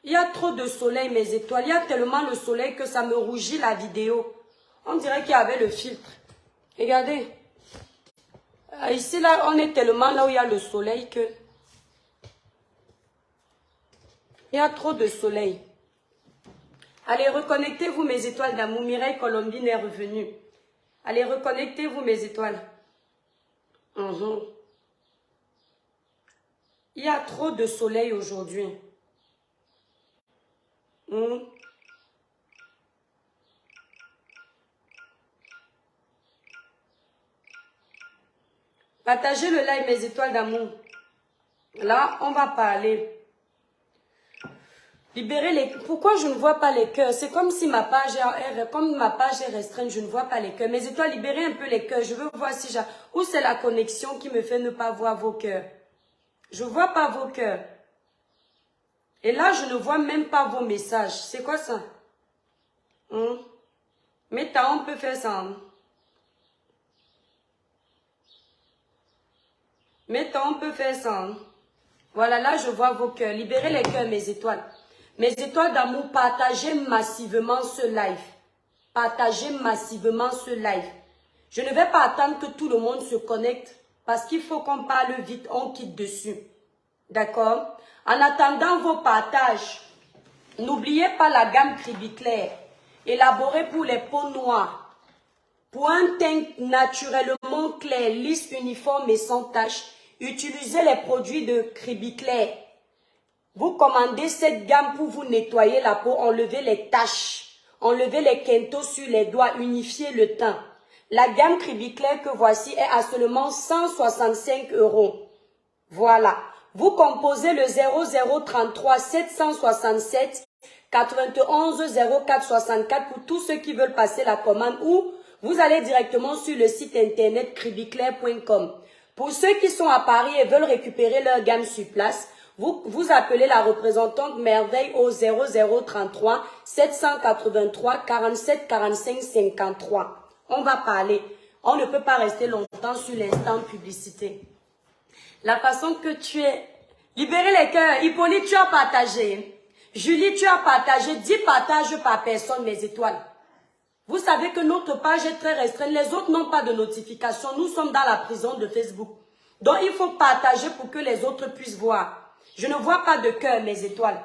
Il y a trop de soleil, mes étoiles. Il y a tellement le soleil que ça me rougit la vidéo. On dirait qu'il y avait le filtre. Regardez. Ici, là, on est tellement là où il y a le soleil que... Il y a trop de soleil. Allez, reconnectez-vous, mes étoiles d'amour. Mireille Colombine est revenue. Allez, reconnectez-vous, mes étoiles. Il y a trop de soleil aujourd'hui. Partagez le live, mes étoiles d'amour. Là, on va parler. Libérer les... Pourquoi je ne vois pas les cœurs? C'est comme si ma page est restreinte, je ne vois pas les cœurs. Mes étoiles, libérez un peu les cœurs. Je veux voir si j'ai... Où c'est la connexion qui me fait ne pas voir vos cœurs? Je ne vois pas vos cœurs. Et là, je ne vois même pas vos messages. C'est quoi ça? Mais on peut faire ça. On peut faire ça. Voilà, là, je vois vos cœurs. Libérez les cœurs, mes étoiles. Mes étoiles d'amour, partagez massivement ce live. Partagez massivement ce live. Je ne vais pas attendre que tout le monde se connecte parce qu'il faut qu'on parle vite, on quitte dessus. D'accord? En attendant vos partages, n'oubliez pas la gamme Cribiclair, élaborée pour les peaux noires. Pour un teint naturellement clair, lisse, uniforme et sans tache, utilisez les produits de Cribiclair. Vous commandez cette gamme pour vous nettoyer la peau, enlever les taches, enlever les quintos sur les doigts, unifier le teint. La gamme Cribiclair que voici est à seulement 165 €. Voilà. Vous composez le 0033 767 91 04 64 pour tous ceux qui veulent passer la commande ou vous allez directement sur le site internet cribiclair.com. Pour ceux qui sont à Paris et veulent récupérer leur gamme sur place, vous appelez la représentante Merveille au 0033 783 47 45 53. On va parler. On ne peut pas rester longtemps sur l'instant publicité. La façon que tu es. Libérez les cœurs. Hippolyte, tu as partagé. Julie, tu as partagé. 10 partages par personne, mes étoiles. Vous savez que notre page est très restreinte. Les autres n'ont pas de notification. Nous sommes dans la prison de Facebook. Donc, il faut partager pour que les autres puissent voir. Je ne vois pas de cœur, mes étoiles.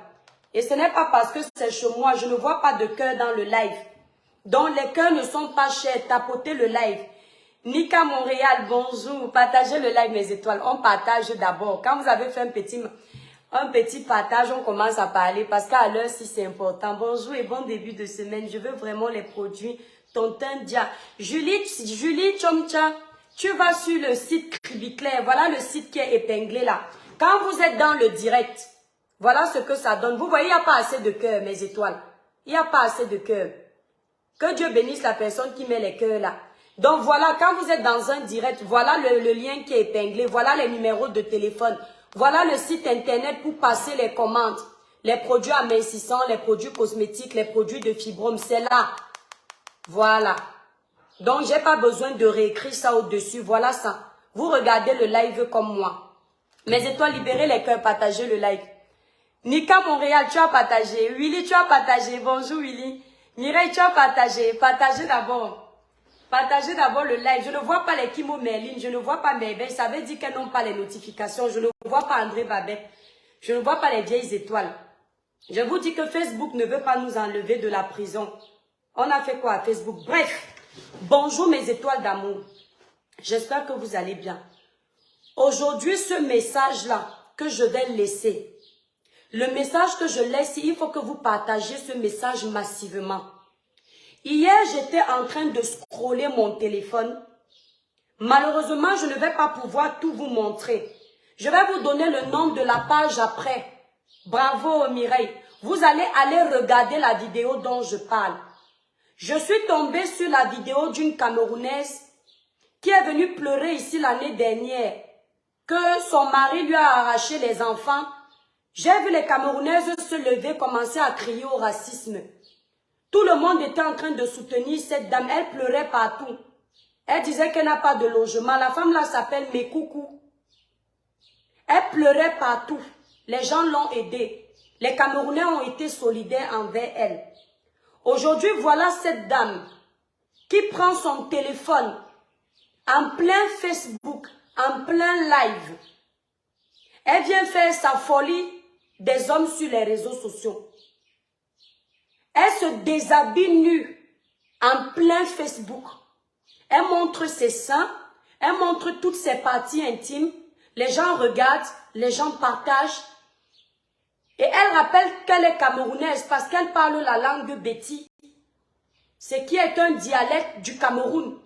Et ce n'est pas parce que c'est chez moi. Je ne vois pas de cœur dans le live. Donc, les cœurs ne sont pas chers. Tapotez le live. Nika Montréal, bonjour. Partagez le live, mes étoiles. On partage d'abord. Quand vous avez fait un petit partage, on commence à parler. Parce qu'à l'heure, si c'est important. Bonjour et bon début de semaine. Je veux vraiment les produits. Tontin Dia. Julie Chomcha, tu vas sur le site Cribiclair. Voilà le site qui est épinglé là. Quand vous êtes dans le direct, voilà ce que ça donne. Vous voyez, il n'y a pas assez de cœur, mes étoiles. Il n'y a pas assez de cœur. Que Dieu bénisse la personne qui met les cœurs là. Donc voilà, quand vous êtes dans un direct, voilà le lien qui est épinglé, voilà les numéros de téléphone, voilà le site internet pour passer les commandes, les produits amincissants, les produits cosmétiques, les produits de fibrome, c'est là. Voilà. Donc j'ai pas besoin de réécrire ça au-dessus, voilà ça. Vous regardez le live comme moi. Mes étoiles, libérez les cœurs, partagez le live. Nika Montréal, tu as partagé. Willy, tu as partagé. Bonjour Willy. Mireille, tu as partagé. Partagez d'abord. Partagez d'abord le live. Je ne vois pas les Kimo Merlin. Je ne vois pas Merveille. Ça veut dire qu'elles n'ont pas les notifications. Je ne vois pas André Babette. Je ne vois pas les vieilles étoiles. Je vous dis que Facebook ne veut pas nous enlever de la prison. On a fait quoi à Facebook? Bref. Bonjour mes étoiles d'amour. J'espère que vous allez bien. Aujourd'hui, ce message-là que je vais laisser. Le message que je laisse, il faut que vous partagiez ce message massivement. Hier, j'étais en train de scroller mon téléphone. Malheureusement, je ne vais pas pouvoir tout vous montrer. Je vais vous donner le nom de la page après. Bravo Mireille. Vous allez aller regarder la vidéo dont je parle. Je suis tombée sur la vidéo d'une Camerounaise qui est venue pleurer ici l'année dernière que son mari lui a arraché les enfants. J'ai vu les Camerounaises se lever, commencer à crier au racisme. Tout le monde était en train de soutenir cette dame. Elle pleurait partout. Elle disait qu'elle n'a pas de logement. La femme là s'appelle Mekoukou. Elle pleurait partout. Les gens l'ont aidée. Les Camerounais ont été solidaires envers elle. Aujourd'hui, voilà cette dame qui prend son téléphone en plein Facebook, en plein live. Elle vient faire sa folie des hommes sur les réseaux sociaux. Elle se déshabille nue en plein Facebook. Elle montre ses seins, elle montre toutes ses parties intimes. Les gens regardent, les gens partagent. Et elle rappelle qu'elle est camerounaise parce qu'elle parle la langue béti, ce qui est un dialecte du Cameroun.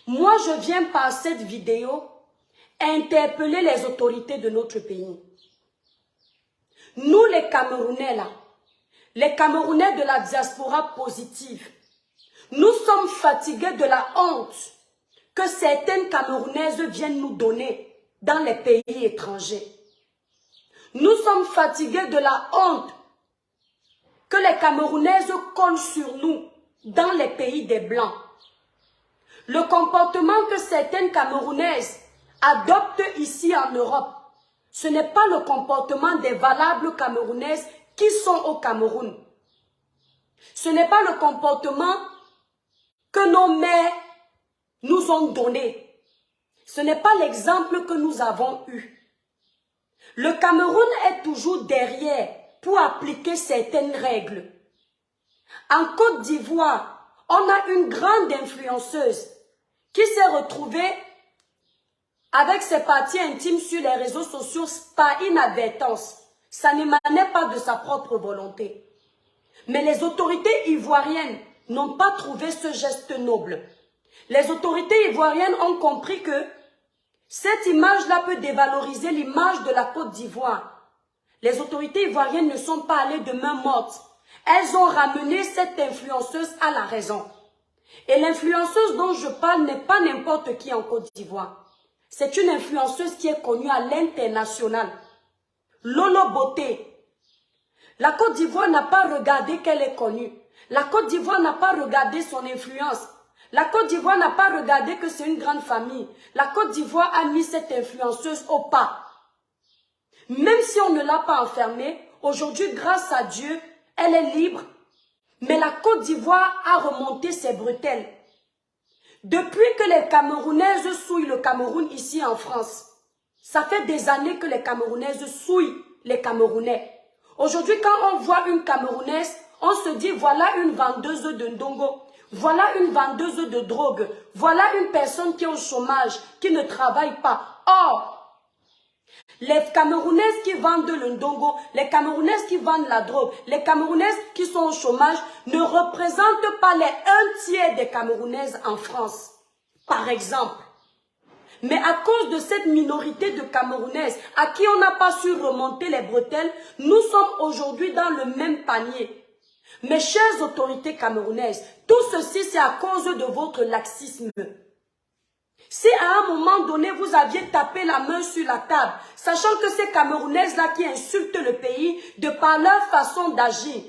Moi, je viens par cette vidéo interpeller les autorités de notre pays. Nous, les Camerounais, là, les Camerounais de la diaspora positive, nous sommes fatigués de la honte que certaines Camerounaises viennent nous donner dans les pays étrangers. Nous sommes fatigués de la honte que les Camerounaises collent sur nous dans les pays des Blancs. Le comportement que certaines Camerounaises adoptent ici en Europe, ce n'est pas le comportement des valables Camerounaises qui sont au Cameroun. Ce n'est pas le comportement que nos mères nous ont donné. Ce n'est pas l'exemple que nous avons eu. Le Cameroun est toujours derrière pour appliquer certaines règles. En Côte d'Ivoire, on a une grande influenceuse qui s'est retrouvée avec ses parties intimes sur les réseaux sociaux par inadvertance. Ça n'émanait pas de sa propre volonté. Mais les autorités ivoiriennes n'ont pas trouvé ce geste noble. Les autorités ivoiriennes ont compris que cette image-là peut dévaloriser l'image de la Côte d'Ivoire. Les autorités ivoiriennes ne sont pas allées de main morte. Elles ont ramené cette influenceuse à la raison. Et l'influenceuse dont je parle n'est pas n'importe qui en Côte d'Ivoire. C'est une influenceuse qui est connue à l'international. Lolo Beauté. La Côte d'Ivoire n'a pas regardé qu'elle est connue. La Côte d'Ivoire n'a pas regardé son influence. La Côte d'Ivoire n'a pas regardé que c'est une grande famille. La Côte d'Ivoire a mis cette influenceuse au pas. Même si on ne l'a pas enfermée, aujourd'hui, grâce à Dieu, elle est libre. Mais la Côte d'Ivoire a remonté ses bretelles. Depuis que les Camerounaises souillent le Cameroun ici en France, ça fait des années que les Camerounaises souillent les Camerounais. Aujourd'hui, quand on voit une Camerounaise, on se dit voilà une vendeuse de ndongo, voilà une vendeuse de drogue, voilà une personne qui est au chômage, qui ne travaille pas. Or, les Camerounaises qui vendent le ndongo, les Camerounaises qui vendent la drogue, les Camerounaises qui sont au chômage ne représentent pas les 1/3 des Camerounaises en France, par exemple. Mais à cause de cette minorité de Camerounaises à qui on n'a pas su remonter les bretelles, nous sommes aujourd'hui dans le même panier. Mes chères autorités camerounaises, tout ceci c'est à cause de votre laxisme. Si à un moment donné vous aviez tapé la main sur la table, sachant que ces Camerounaises-là qui insultent le pays de par leur façon d'agir,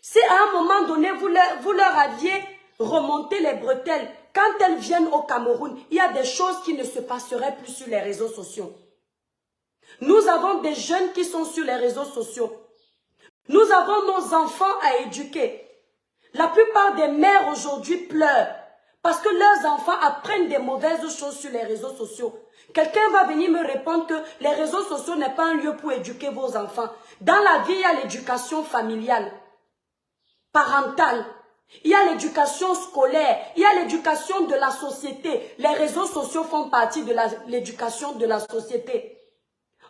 si à un moment donné vous leur aviez remonté les bretelles, quand elles viennent au Cameroun, il y a des choses qui ne se passeraient plus sur les réseaux sociaux. Nous avons des jeunes qui sont sur les réseaux sociaux. Nous avons nos enfants à éduquer. La plupart des mères aujourd'hui pleurent parce que leurs enfants apprennent des mauvaises choses sur les réseaux sociaux. Quelqu'un va venir me répondre que les réseaux sociaux n'est pas un lieu pour éduquer vos enfants. Dans la vie, il y a l'éducation familiale, parentale. Il y a l'éducation scolaire, il y a l'éducation de la société. Les réseaux sociaux font partie de l'éducation de la société.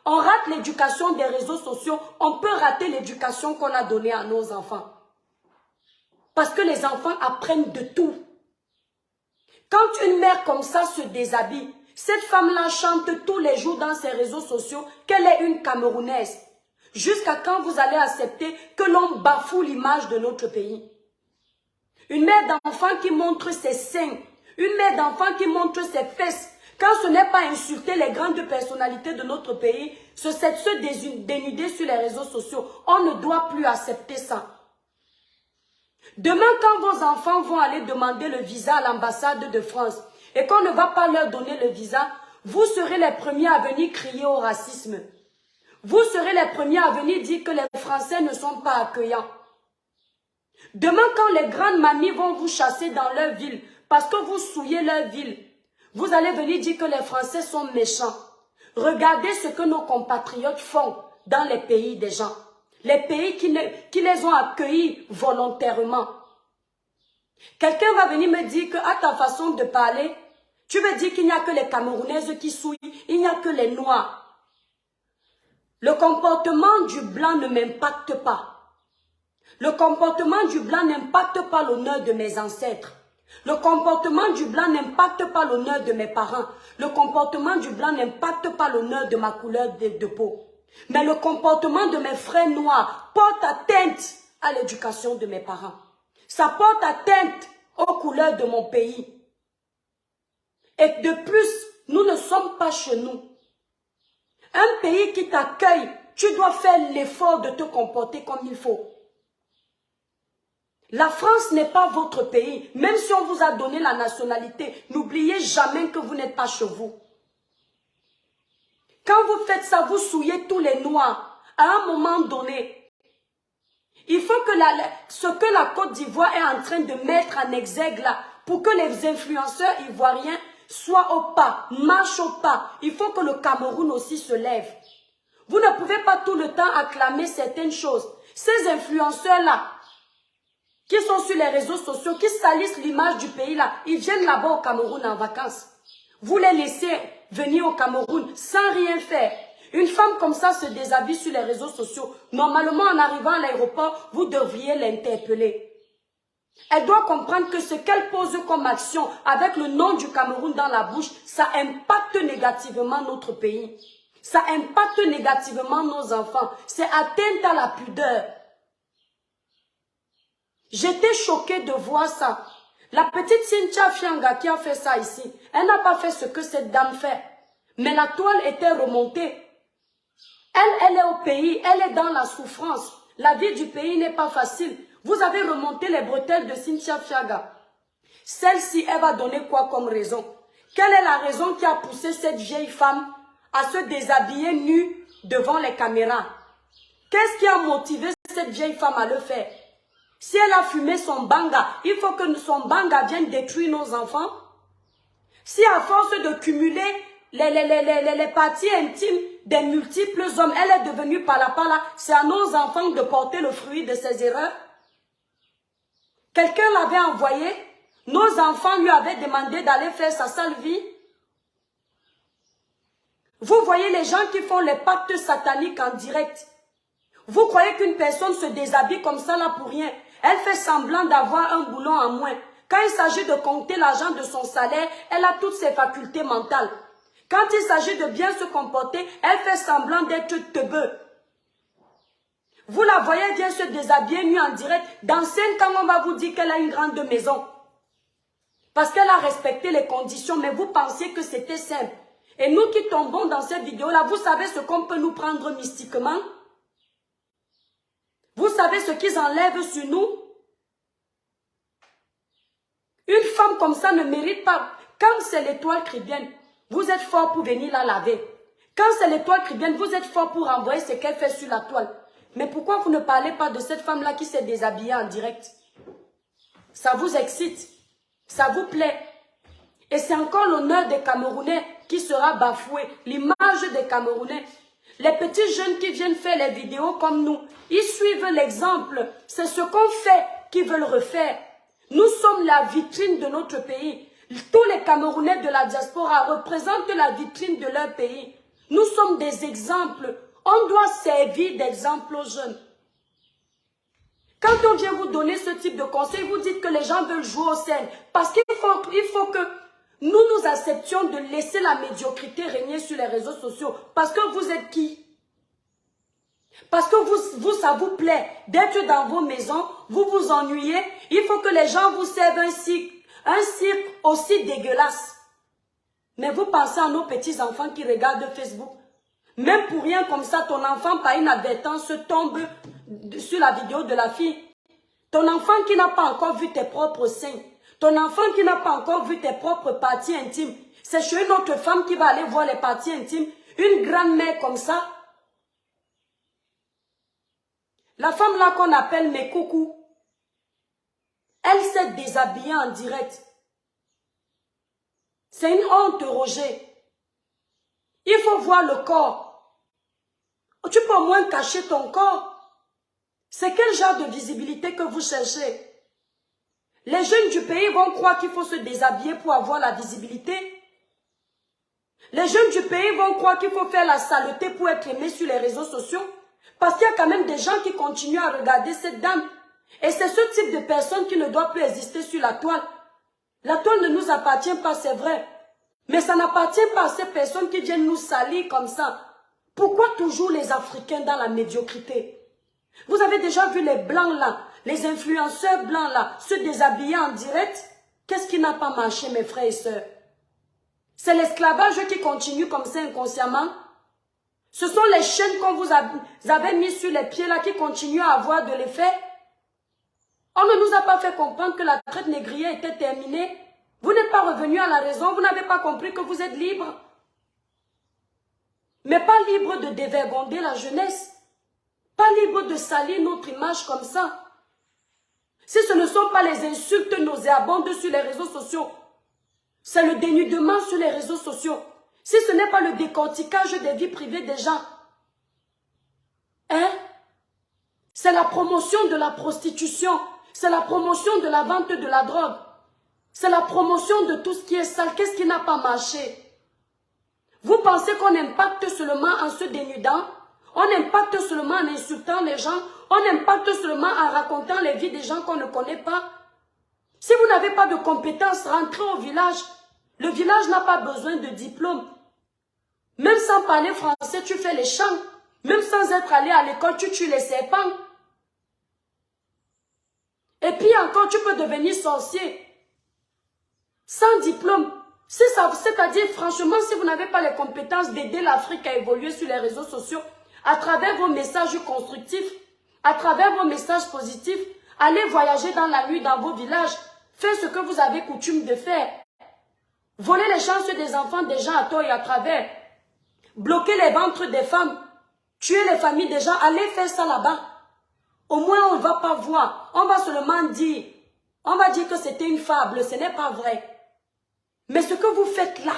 On rate l'éducation des réseaux sociaux, on peut rater l'éducation qu'on a donnée à nos enfants. Parce que les enfants apprennent de tout. Quand une mère comme ça se déshabille, cette femme-là chante tous les jours dans ses réseaux sociaux qu'elle est une Camerounaise. Jusqu'à quand vous allez accepter que l'on bafoue l'image de notre pays? Une mère d'enfant qui montre ses seins, une mère d'enfant qui montre ses fesses, quand ce n'est pas insulter les grandes personnalités de notre pays, se dénuder sur les réseaux sociaux, on ne doit plus accepter ça. Demain, quand vos enfants vont aller demander le visa à l'ambassade de France et qu'on ne va pas leur donner le visa, vous serez les premiers à venir crier au racisme. Vous serez les premiers à venir dire que les Français ne sont pas accueillants. Demain, quand les grandes mamies vont vous chasser dans leur ville, parce que vous souillez leur ville, vous allez venir dire que les Français sont méchants. Regardez ce que nos compatriotes font dans les pays des gens. Les pays qui les ont accueillis volontairement. Quelqu'un va venir me dire qu'à ta façon de parler, tu veux dire qu'il n'y a que les Camerounaises qui souillent, il n'y a que les Noirs. Le comportement du blanc ne m'impacte pas. Le comportement du blanc n'impacte pas l'honneur de mes ancêtres. Le comportement du blanc n'impacte pas l'honneur de mes parents. Le comportement du blanc n'impacte pas l'honneur de ma couleur de peau. Mais le comportement de mes frères noirs porte atteinte à l'éducation de mes parents. Ça porte atteinte aux couleurs de mon pays. Et de plus, nous ne sommes pas chez nous. Un pays qui t'accueille, tu dois faire l'effort de te comporter comme il faut. La France n'est pas votre pays. Même si on vous a donné la nationalité, n'oubliez jamais que vous n'êtes pas chez vous. Quand vous faites ça, vous souillez tous les Noirs. À un moment donné, il faut que ce que la Côte d'Ivoire est en train de mettre en exergue là, pour que les influenceurs ivoiriens soient au pas, marchent au pas. Il faut que le Cameroun aussi se lève. Vous ne pouvez pas tout le temps acclamer certaines choses. Ces influenceurs-là, qui sont sur les réseaux sociaux, qui salissent l'image du pays là, ils viennent là-bas au Cameroun en vacances. Vous les laissez venir au Cameroun sans rien faire. Une femme comme ça se déshabille sur les réseaux sociaux. Normalement, en arrivant à l'aéroport, vous devriez l'interpeller. Elle doit comprendre que ce qu'elle pose comme action avec le nom du Cameroun dans la bouche, ça impacte négativement notre pays. Ça impacte négativement nos enfants. C'est atteinte à la pudeur. J'étais choquée de voir ça. La petite Cynthia Fianga qui a fait ça ici, elle n'a pas fait ce que cette dame fait. Mais la toile était remontée. Elle est au pays, elle est dans la souffrance. La vie du pays n'est pas facile. Vous avez remonté les bretelles de Cynthia Fianga. Celle-ci, elle va donner quoi comme raison? Quelle est la raison qui a poussé cette vieille femme à se déshabiller nue devant les caméras? Qu'est-ce qui a motivé cette vieille femme à le faire? Si elle a fumé son banga, il faut que son banga vienne détruire nos enfants. Si à force de cumuler les parties intimes des multiples hommes, elle est devenue pala-pala, c'est à nos enfants de porter le fruit de ses erreurs. Quelqu'un l'avait envoyé, nos enfants lui avaient demandé d'aller faire sa sale vie. Vous voyez les gens qui font les pactes sataniques en direct. Vous croyez qu'une personne se déshabille comme ça là pour rien? Elle fait semblant d'avoir un boulot en moins. Quand il s'agit de compter l'argent de son salaire, elle a toutes ses facultés mentales. Quand il s'agit de bien se comporter, elle fait semblant d'être teubeux. Vous la voyez bien se déshabiller nue en direct. Dans 5 ans, on va vous dire qu'elle a une grande maison. Parce qu'elle a respecté les conditions, mais vous pensiez que c'était simple. Et nous qui tombons dans cette vidéo-là, vous savez ce qu'on peut nous prendre mystiquement? Vous savez ce qu'ils enlèvent sur nous? Une femme comme ça ne mérite pas. Quand c'est l'étoile chrétienne, vous êtes fort pour venir la laver. Quand c'est l'étoile chrétienne, vous êtes fort pour envoyer ce qu'elle fait sur la toile. Mais pourquoi vous ne parlez pas de cette femme-là qui s'est déshabillée en direct? Ça vous excite. Ça vous plaît. Et c'est encore l'honneur des Camerounais qui sera bafoué. L'image des Camerounais. Les petits jeunes qui viennent faire les vidéos comme nous, ils suivent l'exemple. C'est ce qu'on fait qu'ils veulent refaire. Nous sommes la vitrine de notre pays. Tous les Camerounais de la diaspora représentent la vitrine de leur pays. Nous sommes des exemples. On doit servir d'exemple aux jeunes. Quand on vient vous donner ce type de conseil, vous dites que les gens veulent jouer au scène. Parce qu'il faut que nous nous acceptions de laisser la médiocrité régner sur les réseaux sociaux. Parce que vous êtes qui? Parce que ça vous plaît d'être dans vos maisons, vous vous ennuyez. Il faut que les gens vous servent un cirque aussi dégueulasse. Mais vous pensez à nos petits-enfants qui regardent Facebook. Même pour rien comme ça, ton enfant par inadvertance tombe sur la vidéo de la fille. Ton enfant qui n'a pas encore vu tes propres seins. Ton enfant qui n'a pas encore vu tes propres parties intimes. C'est chez une autre femme qui va aller voir les parties intimes. Une grand-mère comme ça. La femme là qu'on appelle mes coucous, elle s'est déshabillée en direct. C'est une honte, Roger. Il faut voir le corps. Tu peux au moins cacher ton corps. C'est quel genre de visibilité que vous cherchez? Les jeunes du pays vont croire qu'il faut se déshabiller pour avoir la visibilité. Les jeunes du pays vont croire qu'il faut faire la saleté pour être aimé sur les réseaux sociaux. Parce qu'il y a quand même des gens qui continuent à regarder cette dame. Et c'est ce type de personne qui ne doit plus exister sur la toile. La toile ne nous appartient pas, c'est vrai. Mais ça n'appartient pas à ces personnes qui viennent nous salir comme ça. Pourquoi toujours les Africains dans la médiocrité? Vous avez déjà vu les blancs là, les influenceurs blancs là, se déshabiller en direct? Qu'est-ce qui n'a pas marché, mes frères et sœurs? C'est l'esclavage qui continue comme ça inconsciemment. Ce sont les chaînes qu'on vous avez mis sur les pieds là qui continuent à avoir de l'effet. On ne nous a pas fait comprendre que la traite négrière était terminée. Vous n'êtes pas revenu à la raison, vous n'avez pas compris que vous êtes libre. Mais pas libre de dévergonder la jeunesse. Pas libre de salir notre image comme ça. Si ce ne sont pas les insultes nauséabondes sur les réseaux sociaux, c'est le dénudement sur les réseaux sociaux. Si ce n'est pas le décortiquage des vies privées des gens. Hein? C'est la promotion de la prostitution. C'est la promotion de la vente de la drogue. C'est la promotion de tout ce qui est sale. Qu'est-ce qui n'a pas marché? Vous pensez qu'on impacte seulement en se dénudant? On impacte seulement en insultant les gens? On impacte seulement en racontant les vies des gens qu'on ne connaît pas? Si vous n'avez pas de compétences, rentrez au village. Le village n'a pas besoin de diplôme. Même sans parler français, tu fais les chants. Même sans être allé à l'école, tu tues les serpents. Et puis encore, tu peux devenir sorcier. Sans diplôme. C'est-à-dire, franchement, si vous n'avez pas les compétences d'aider l'Afrique à évoluer sur les réseaux sociaux, à travers vos messages constructifs, à travers vos messages positifs, allez voyager dans la nuit dans vos villages. Faites ce que vous avez coutume de faire. Voler les chances des enfants des gens à tort et à travers. Bloquer les ventres des femmes. Tuer les familles des gens. Allez faire ça là-bas. Au moins, on ne va pas voir. On va seulement dire. On va dire que c'était une fable. Ce n'est pas vrai. Mais ce que vous faites là,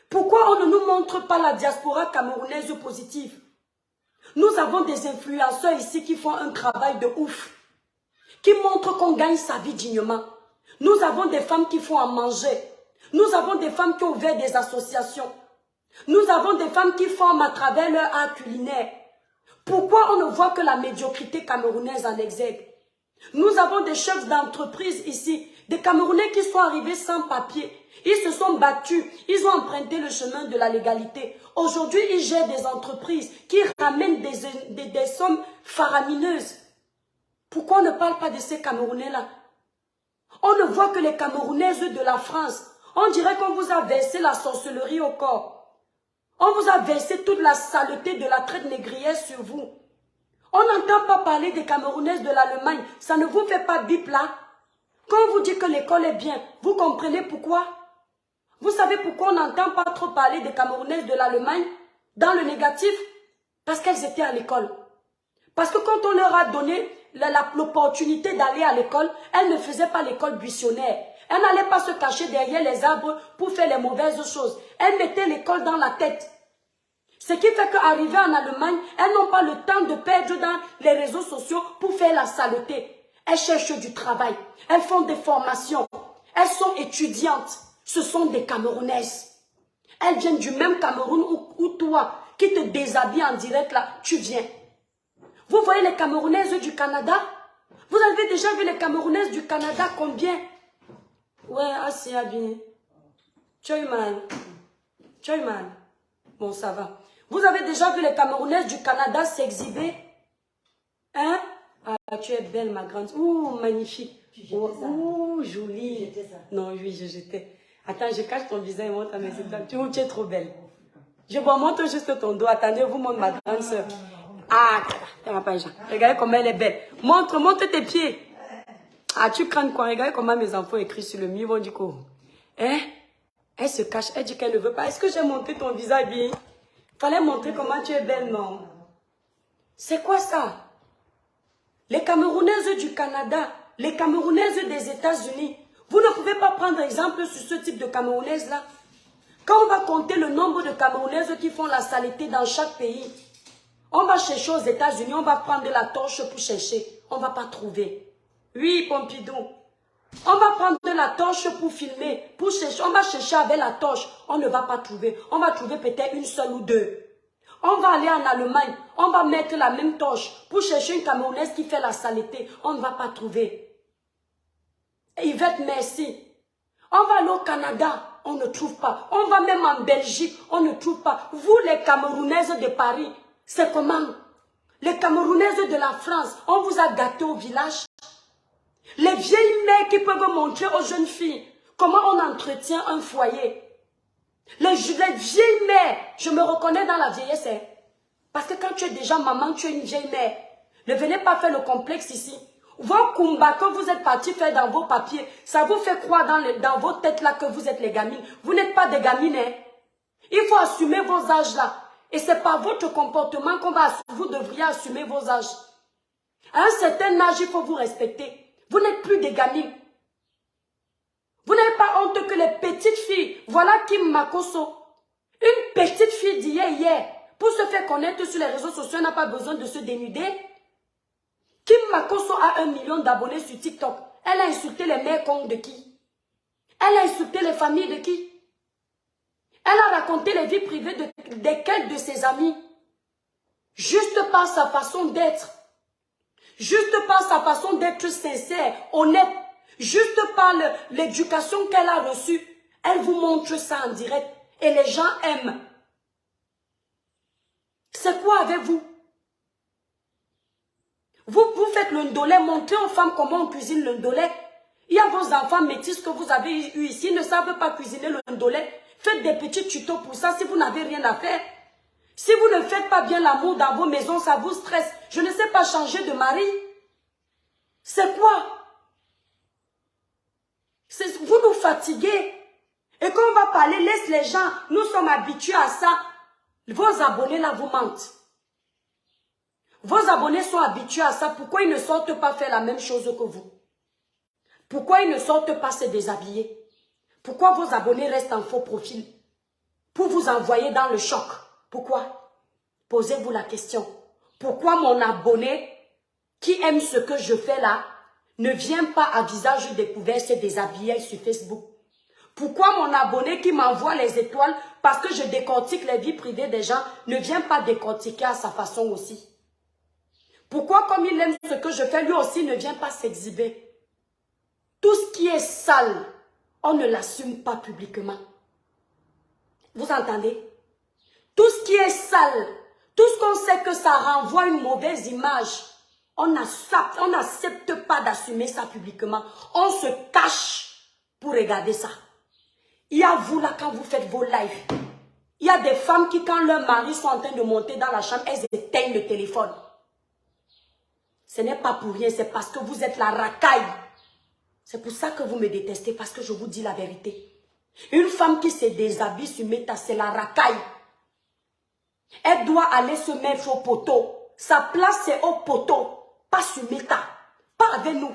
pourquoi on ne nous montre pas la diaspora camerounaise positive? Nous avons des influenceurs ici qui font un travail de ouf, qui montrent qu'on gagne sa vie dignement. Nous avons des femmes qui font à manger. Nous avons des femmes qui ont ouvert des associations. Nous avons des femmes qui forment à travers leur art culinaire. Pourquoi on ne voit que la médiocrité camerounaise en exergue? Nous avons des chefs d'entreprise ici, des Camerounais qui sont arrivés sans papier. Ils se sont battus, ils ont emprunté le chemin de la légalité. Aujourd'hui, ils gèrent des entreprises qui ramènent des sommes faramineuses. Pourquoi on ne parle pas de ces Camerounais-là? On ne voit que les Camerounaises de la France. On dirait qu'on vous a versé la sorcellerie au corps. On vous a versé toute la saleté de la traite négrière sur vous. On n'entend pas parler des Camerounaises de l'Allemagne. Ça ne vous fait pas bip là? Quand on vous dit que l'école est bien, vous comprenez pourquoi? Vous savez pourquoi on n'entend pas trop parler des Camerounaises de l'Allemagne dans le négatif? Parce qu'elles étaient à l'école. Parce que quand on leur a donné l'opportunité d'aller à l'école, elles ne faisaient pas l'école buissonnaire. Elles n'allaient pas se cacher derrière les arbres pour faire les mauvaises choses. Elles mettaient l'école dans la tête. Ce qui fait qu'arrivées en Allemagne, elles n'ont pas le temps de perdre dans les réseaux sociaux pour faire la saleté. Elles cherchent du travail. Elles font des formations. Elles sont étudiantes. Ce sont des Camerounaises. Elles viennent du même Cameroun où toi, qui te déshabille en direct là, tu viens. Vous voyez les Camerounaises du Canada? Vous avez déjà vu les Camerounaises du Canada combien? Ouais, assez bien. Tu as eu mal. Tu as eu mal. Bon, ça va. Vous avez déjà vu les Camerounaises du Canada s'exhiber? Hein? Ah, tu es belle, ma grande. Ouh, magnifique. Ouh, jolie. Non, oui, je jetais. Attends, je cache ton visage et montre à mes étoiles. Tu es trop belle. Je vous montre juste ton dos. Attendez, vous montre ma grande soeur. Ah, regardez comment elle est belle. Montre tes pieds. Ah, tu crains quoi? Regardez comment mes enfants écrivent sur le mur. Ils vont dire quoi? Hein? Elle se cache. Elle dit qu'elle ne veut pas. Est-ce que j'ai montré ton visage bien? Fallait montrer comment tu es belle, non? C'est quoi ça? Les Camerounaises du Canada, les Camerounaises des États-Unis, vous ne pouvez pas prendre exemple sur ce type de Camerounaises-là. Quand on va compter le nombre de Camerounaises qui font la saleté dans chaque pays, on va chercher aux États-Unis, on va prendre la torche pour chercher. On ne va pas trouver. Oui, Pompidou. On va prendre la torche pour filmer, pour chercher. On va chercher avec la torche. On ne va pas trouver. On va trouver peut-être une seule ou deux. On va aller en Allemagne. On va mettre la même torche pour chercher une Camerounaise qui fait la saleté. On ne va pas trouver. Yvette, merci. On va aller au Canada. On ne trouve pas. On va même en Belgique. On ne trouve pas. Vous, les Camerounaises de Paris, c'est comment? Les Camerounaises de la France, on vous a gâté au village. Les vieilles mères qui peuvent montrer aux jeunes filles comment on entretient un foyer. Les vieilles mères, je me reconnais dans la vieillesse. Hein? Parce que quand tu es déjà maman, tu es une vieille mère. Ne venez pas faire le complexe ici. Vos combats que vous êtes partis faire dans vos papiers, ça vous fait croire dans vos têtes là que vous êtes les gamines. Vous n'êtes pas des gamines. Hein? Il faut assumer vos âges là. Et c'est par votre comportement qu'on va, vous devriez assumer vos âges. À un certain âge, il faut vous respecter. Vous n'êtes plus des gamines. Vous n'avez pas honte que les petites filles, voilà Kim Makosso, une petite fille d'hier, pour se faire connaître sur les réseaux sociaux, n'a pas besoin de se dénuder. Kim Makosso a 1 million d'abonnés sur TikTok. Elle a insulté les mères cons de qui? Elle a insulté les familles de qui? Elle a raconté les vies privées de quel de ses amis? Juste par sa façon d'être. Juste par sa façon d'être sincère, honnête. Juste par l'éducation qu'elle a reçue. Elle vous montre ça en direct. Et les gens aiment. C'est quoi avec vous? Vous faites le ndolé, montrez aux femmes comment on cuisine le ndolé. Il y a vos enfants métis que vous avez eu ici, ils ne savent pas cuisiner le ndolé. Faites des petits tutos pour ça si vous n'avez rien à faire. Si vous ne faites pas bien l'amour dans vos maisons, ça vous stresse. Je ne sais pas changer de mari. C'est quoi? Vous nous fatiguez. Et quand on va parler, laisse les gens. Nous sommes habitués à ça. Vos abonnés là vous mentent. Vos abonnés sont habitués à ça. Pourquoi ils ne sortent pas faire la même chose que vous? Pourquoi ils ne sortent pas se déshabiller? Pourquoi vos abonnés restent en faux profil? Pour vous envoyer dans le choc. Pourquoi? Posez-vous la question. Pourquoi mon abonné qui aime ce que je fais là ne vient pas à visage découvert se déshabiller sur Facebook? Pourquoi mon abonné qui m'envoie les étoiles parce que je décortique les vies privées des gens ne vient pas décortiquer à sa façon aussi? Pourquoi comme il aime ce que je fais, lui aussi ne vient pas s'exhiber? Tout ce qui est sale, on ne l'assume pas publiquement. Vous entendez? Tout ce qui est sale, tout ce qu'on sait que ça renvoie une mauvaise image, on n'accepte pas d'assumer ça publiquement. On se cache pour regarder ça. Il y a vous là quand vous faites vos lives. Il y a des femmes qui quand leurs maris sont en train de monter dans la chambre, elles éteignent le téléphone. Ce n'est pas pour rien, c'est parce que vous êtes la racaille. C'est pour ça que vous me détestez, parce que je vous dis la vérité. Une femme qui se déshabille sur Meta, c'est la racaille. Elle doit aller se mettre au poteau. Sa place, c'est au poteau, pas sur Meta. Pas avec nous.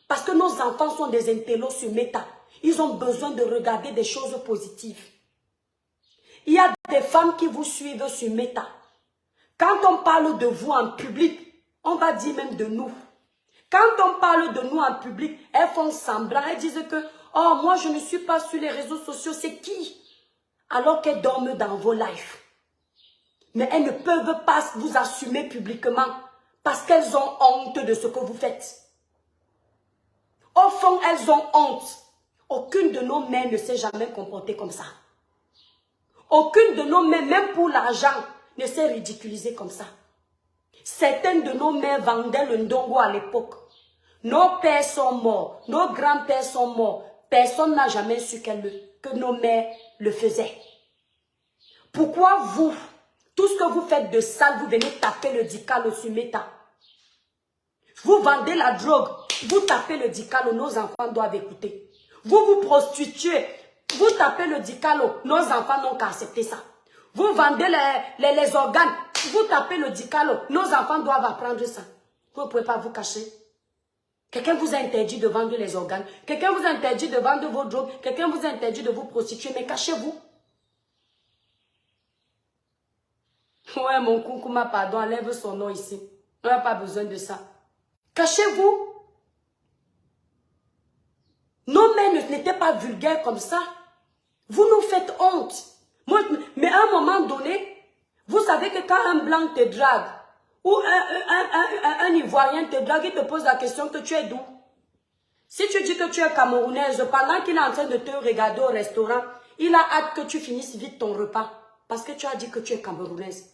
Parce que nos enfants sont des intellos sur Meta. Ils ont besoin de regarder des choses positives. Il y a des femmes qui vous suivent sur Meta. Quand on parle de vous en public, on va dire même de nous. Quand on parle de nous en public, elles font semblant, elles disent que « Oh, moi je ne suis pas sur les réseaux sociaux, c'est qui ?» Alors qu'elles dorment dans vos lives. Mais elles ne peuvent pas vous assumer publiquement parce qu'elles ont honte de ce que vous faites. Au fond, elles ont honte. Aucune de nos mères ne s'est jamais comportée comme ça. Aucune de nos mères, même pour l'argent, ne s'est ridiculisée comme ça. Certaines de nos mères vendaient le ndongo à l'époque. Nos pères sont morts, nos grands-pères sont morts. Personne n'a jamais su que nos mères le faisaient. Pourquoi vous, tout ce que vous faites de sale, vous venez taper le dicalo sur Meta? Vous vendez la drogue, vous tapez le dicalo, nos enfants doivent écouter. Vous vous prostituez, vous tapez le dicalo, nos enfants n'ont qu'à accepter ça. Vous vendez les organes, vous tapez le dicalo. Nos enfants doivent apprendre ça. Vous ne pouvez pas vous cacher. Quelqu'un vous a interdit de vendre les organes. Quelqu'un vous a interdit de vendre vos drogues. Quelqu'un vous a interdit de vous prostituer. Mais cachez-vous. Ouais, mon Koukouma, pardon, enlève son nom ici. On n'a pas besoin de ça. Cachez-vous. Nos mères n'étaient pas vulgaires comme ça. Vous nous faites honte. Moi, mais à un moment donné, vous savez que quand un blanc te drague, ou un Ivoirien te drague, il te pose la question que tu es d'où. Si tu dis que tu es camerounaise, pendant qu'il est en train de te regarder au restaurant, il a hâte que tu finisses vite ton repas. Parce que tu as dit que tu es camerounaise.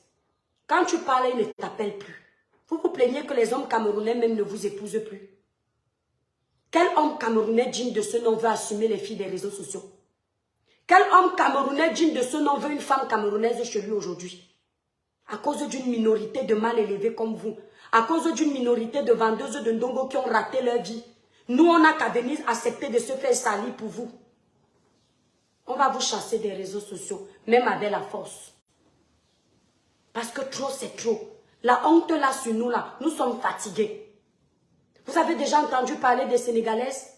Quand tu parles, il ne t'appelle plus. Vous vous plaignez que les hommes camerounais même ne vous épousent plus. Quel homme camerounais digne de ce nom veut assumer les filles des réseaux sociaux? Quel homme camerounais digne de ce nom veut une femme camerounaise chez lui aujourd'hui? À cause d'une minorité de mal élevés comme vous. À cause d'une minorité de vendeuses de ndongo qui ont raté leur vie. Nous, on n'a qu'à venir accepter de se faire salir pour vous. On va vous chasser des réseaux sociaux, même avec la force. Parce que trop, c'est trop. La honte là sur nous, là, nous sommes fatigués. Vous avez déjà entendu parler des Sénégalaises?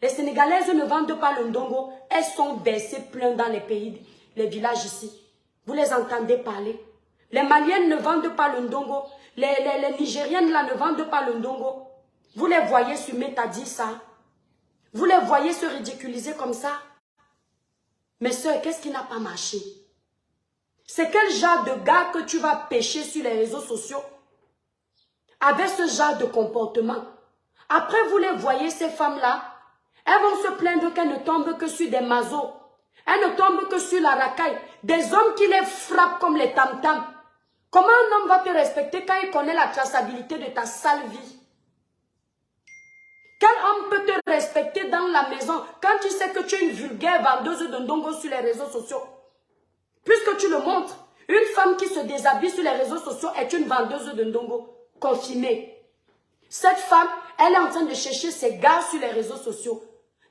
Les Sénégalaises ne vendent pas le ndongo. Elles sont versées plein dans les pays, les villages ici. Vous les entendez parler? Les Maliennes ne vendent pas le ndongo. Les Nigériennes là ne vendent pas le ndongo. Vous les voyez sur Meta dire ça? Vous les voyez se ridiculiser comme ça? Mes soeurs, qu'est-ce qui n'a pas marché? C'est quel genre de gars que tu vas pêcher sur les réseaux sociaux? Avec ce genre de comportement. Après, vous les voyez, ces femmes-là, elles vont se plaindre qu'elles ne tombent que sur des mazos. Elles ne tombent que sur la racaille. Des hommes qui les frappent comme les tam-tams. Comment un homme va te respecter quand il connaît la traçabilité de ta sale vie? Quel homme peut te respecter dans la maison quand tu sais que tu es une vulgaire vendeuse de ndongo sur les réseaux sociaux? Puisque tu le montres, une femme qui se déshabille sur les réseaux sociaux est une vendeuse de ndongo. Confirmée. Cette femme, elle est en train de chercher ses gars sur les réseaux sociaux.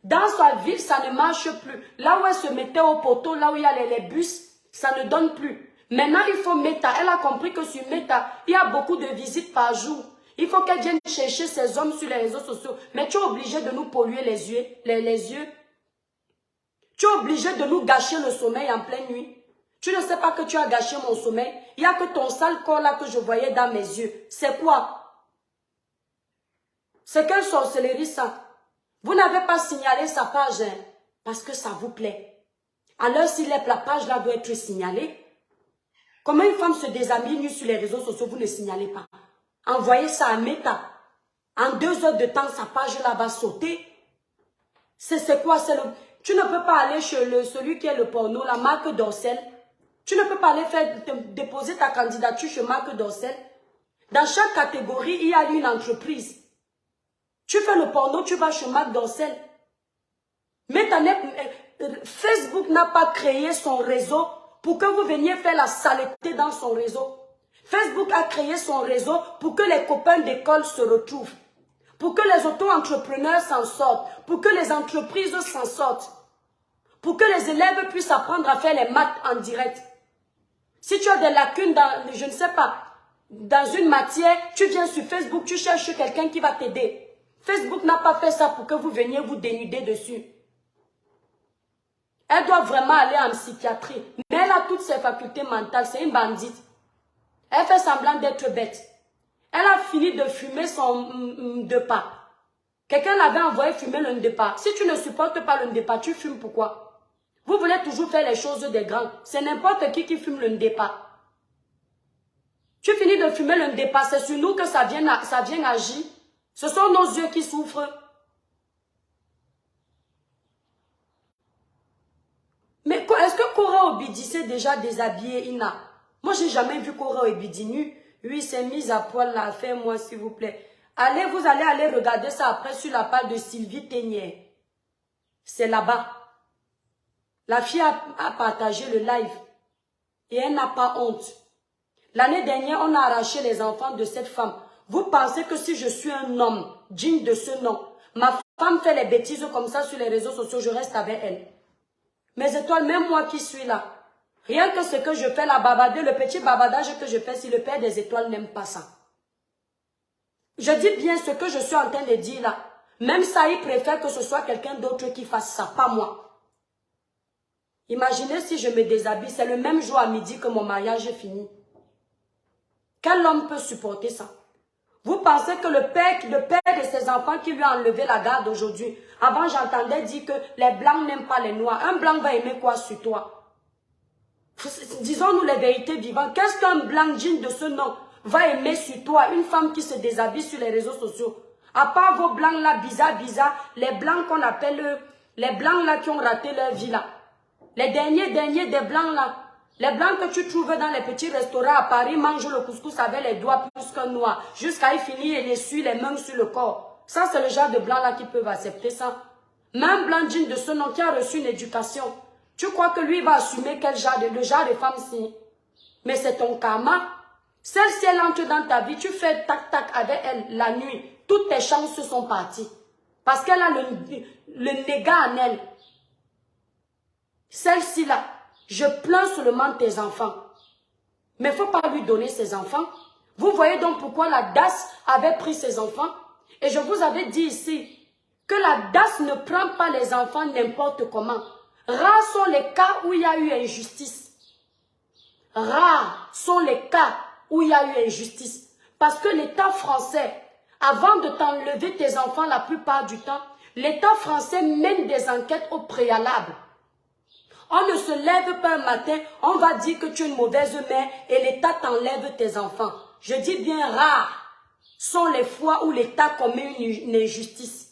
Dans sa ville, ça ne marche plus. Là où elle se mettait au poteau, là où il y a les bus, ça ne donne plus. Maintenant, il faut Meta. Elle a compris que sur Meta, il y a beaucoup de visites par jour. Il faut qu'elle vienne chercher ses hommes sur les réseaux sociaux. Mais tu es obligé de nous polluer les yeux. Tu es obligé de nous gâcher le sommeil en pleine nuit. Tu ne sais pas que tu as gâché mon sommeil. Il n'y a que ton sale corps là que je voyais dans mes yeux. C'est quoi? C'est quelle sorcellerie ça? Vous n'avez pas signalé sa page, hein, parce que ça vous plaît. Alors si la page là doit être signalée, comment une femme se déshabille nue sur les réseaux sociaux, vous ne signalez pas? Envoyez ça à Meta. En 2 heures de temps, sa page là va sauter. C'est quoi? Tu ne peux pas aller chez celui qui est le porno, la Marc Dorcel. Tu ne peux pas aller déposer ta candidature chez Marc Dorcel. Dans chaque catégorie, il y a une entreprise. Tu fais le porno, tu vas chez Marc Dorcel. Mais Facebook n'a pas créé son réseau pour que vous veniez faire la saleté dans son réseau. Facebook a créé son réseau pour que les copains d'école se retrouvent. Pour que les auto-entrepreneurs s'en sortent. Pour que les entreprises s'en sortent. Pour que les élèves puissent apprendre à faire les maths en direct. Si tu as des lacunes dans, je ne sais pas, dans une matière, tu viens sur Facebook, tu cherches quelqu'un qui va t'aider. Facebook n'a pas fait ça pour que vous veniez vous dénuder dessus. Elle doit vraiment aller en psychiatrie. Mais elle a toutes ses facultés mentales. C'est une bandite. Elle fait semblant d'être bête. Elle a fini de fumer son ndepa. Quelqu'un l'avait envoyé fumer le ndepa. Si tu ne supportes pas le ndepa, tu fumes pourquoi? Vous voulez toujours faire les choses des grands. C'est n'importe qui fume le ndepa. Tu finis de fumer le ndepa. C'est sur nous que ça vient agir. Ce sont nos yeux qui souffrent. Mais est-ce que Cora Obidi s'est déjà déshabillée, Ina? Moi, j'ai jamais vu Cora Obidi nue. Oui, c'est mise à poil là. Fais-moi, s'il vous plaît. Vous allez aller regarder ça après sur la page de Sylvie Ténier. C'est là-bas. La fille a partagé le live. Et elle n'a pas honte. L'année dernière, on a arraché les enfants de cette femme. Vous pensez que si je suis un homme digne de ce nom, ma femme fait les bêtises comme ça sur les réseaux sociaux, je reste avec elle. Mes étoiles, même moi qui suis là. Rien que ce que je fais, la babade, le petit babadage que je fais, si le Père des étoiles n'aime pas ça. Je dis bien ce que je suis en train de dire là. Même ça, il préfère que ce soit quelqu'un d'autre qui fasse ça, pas moi. Imaginez si je me déshabille, c'est le même jour à midi que mon mariage est fini. Quel homme peut supporter ça? Vous pensez que le père de ses enfants qui lui a enlevé la garde aujourd'hui, avant j'entendais dire que les blancs n'aiment pas les noirs. Un blanc va aimer quoi sur toi? Disons-nous les vérités vivantes. Qu'est-ce qu'un blanc digne de ce nom va aimer sur toi? Une femme qui se déshabille sur les réseaux sociaux. À part vos blancs là, bizarres, les blancs qu'on appelle, les blancs là qui ont raté leur vie là. Les derniers des blancs là. Les blancs que tu trouves dans les petits restaurants à Paris mangent le couscous avec les doigts plus qu'un noir. Jusqu'à y finir et l'essuie les mains sur le corps. Ça, c'est le genre de blanc là qui peuvent accepter ça. Même blanc digne de ce nom qui a reçu une éducation. Tu crois que lui va assumer le genre de femme si? Mais c'est ton karma. Celle-ci, elle entre dans ta vie, tu fais tac-tac avec elle la nuit. Toutes tes chances sont parties. Parce qu'elle a le négat en elle. Celle-ci là. Je plains seulement tes enfants. Mais il ne faut pas lui donner ses enfants. Vous voyez donc pourquoi la DAS avait pris ses enfants. Et je vous avais dit ici que la DAS ne prend pas les enfants n'importe comment. Rares sont les cas où il y a eu injustice. Rares sont les cas où il y a eu injustice. Parce que l'État français, avant de t'enlever tes enfants la plupart du temps, l'État français mène des enquêtes au préalable. On ne se lève pas un matin, on va dire que tu es une mauvaise mère et l'État t'enlève tes enfants. Je dis bien rares sont les fois où l'État commet une injustice.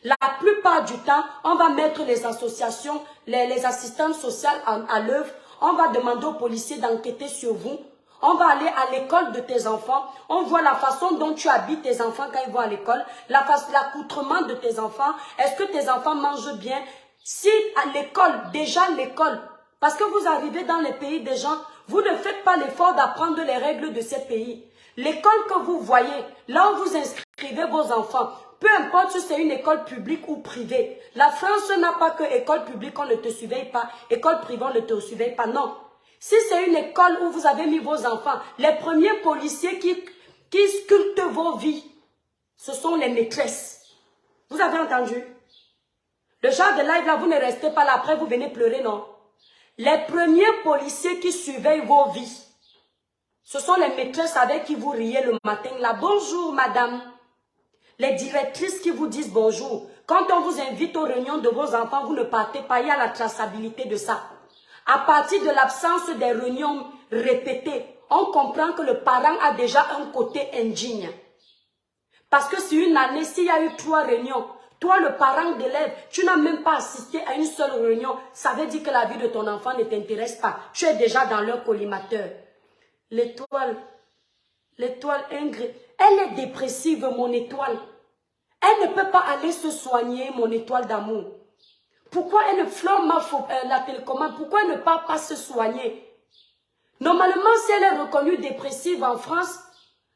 La plupart du temps, on va mettre les associations, les assistantes sociales à l'œuvre. On va demander aux policiers d'enquêter sur vous. On va aller à l'école de tes enfants. On voit la façon dont tu habilles tes enfants quand ils vont à l'école. L'accoutrement de tes enfants. Est-ce que tes enfants mangent bien? Si à l'école, déjà l'école, parce que vous arrivez dans les pays des gens, vous ne faites pas l'effort d'apprendre les règles de ces pays. L'école que vous voyez, là où vous inscrivez vos enfants, peu importe si c'est une école publique ou privée, la France n'a pas que école publique, on ne te surveille pas, école privée, on ne te surveille pas, non. Si c'est une école où vous avez mis vos enfants, les premiers policiers qui sculptent vos vies, ce sont les maîtresses. Vous avez entendu? Le genre de live là, vous ne restez pas là, après vous venez pleurer, non. Les premiers policiers qui surveillent vos vies, ce sont les maîtresses avec qui vous riez le matin là. Bonjour madame. Les directrices qui vous disent bonjour. Quand on vous invite aux réunions de vos enfants, vous ne partez pas, il y a la traçabilité de ça. À partir de l'absence des réunions répétées, on comprend que le parent a déjà un côté indigne. Parce que si une année, s'il y a eu 3 réunions, toi, le parent d'élève, tu n'as même pas assisté à une seule réunion. Ça veut dire que la vie de ton enfant ne t'intéresse pas. Tu es déjà dans leur collimateur. L'étoile Ingrid, elle est dépressive, mon étoile. Elle ne peut pas aller se soigner, mon étoile d'amour. Pourquoi elle ne flamme la télécommande? Pourquoi elle ne part pas se soigner? Normalement, si elle est reconnue dépressive en France,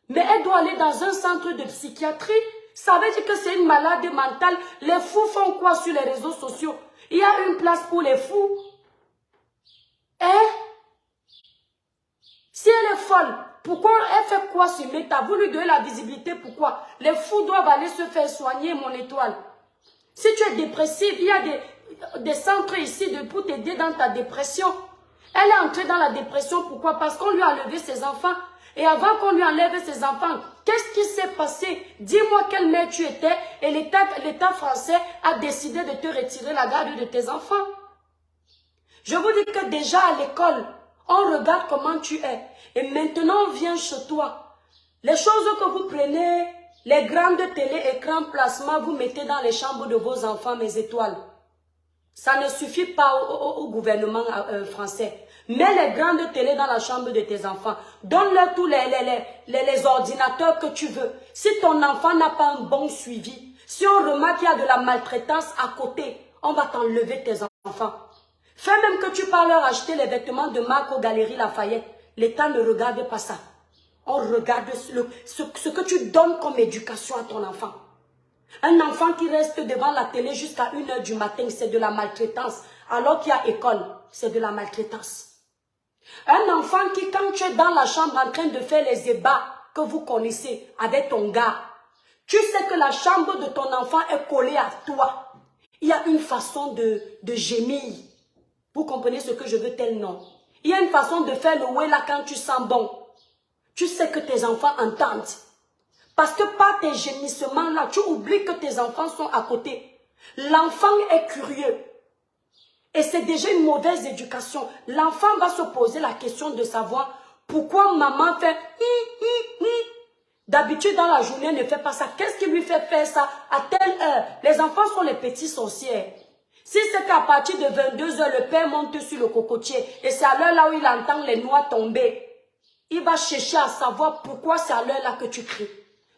mais elle doit aller dans un centre de psychiatrie, ça veut dire que c'est une malade mentale. Les fous font quoi sur les réseaux sociaux? Il y a une place pour les fous. Hein? Si elle est folle, pourquoi elle fait quoi sur Meta? Vous lui donnez la visibilité, pourquoi? Les fous doivent aller se faire soigner, mon étoile. Si tu es dépressive, il y a des centres ici pour t'aider dans ta dépression. Elle est entrée dans la dépression, pourquoi? Parce qu'on lui a enlevé ses enfants. Et avant qu'on lui enlève ses enfants, qu'est-ce qui s'est passé? Dis-moi quelle mère tu étais et l'État français a décidé de te retirer la garde de tes enfants. Je vous dis que déjà à l'école, on regarde comment tu es. Et maintenant, on vient chez toi. Les choses que vous prenez, les grandes télé-écrans plasma, vous mettez dans les chambres de vos enfants, mes étoiles. Ça ne suffit pas au gouvernement français. Mets les grandes télé dans la chambre de tes enfants. Donne-leur tous les ordinateurs que tu veux. Si ton enfant n'a pas un bon suivi, si on remarque qu'il y a de la maltraitance à côté, on va t'enlever tes enfants. Fais même que tu parles leur acheter les vêtements de marque aux Galeries Lafayette. L'État ne regarde pas ça. On regarde ce que tu donnes comme éducation à ton enfant. Un enfant qui reste devant la télé jusqu'à 1 h du matin, c'est de la maltraitance. Alors qu'il y a école, c'est de la maltraitance. Un enfant qui, quand tu es dans la chambre en train de faire les ébats que vous connaissez avec ton gars, tu sais que la chambre de ton enfant est collée à toi. Il y a une façon de gémir. Vous comprenez ce que je veux tel nom? Il y a une façon de faire le ouais là quand tu sens bon. Tu sais que tes enfants entendent. Parce que par tes gémissements là, tu oublies que tes enfants sont à côté. L'enfant est curieux. Et c'est déjà une mauvaise éducation. L'enfant va se poser la question de savoir pourquoi maman fait D'habitude, dans la journée, elle ne fait pas ça. Qu'est-ce qui lui fait faire ça à telle heure? Les enfants sont les petits sorciers. Si c'est qu'à partir de 22 h, le père monte sur le cocotier et c'est à l'heure là où il entend les noix tomber, il va chercher à savoir pourquoi c'est à l'heure là que tu cries.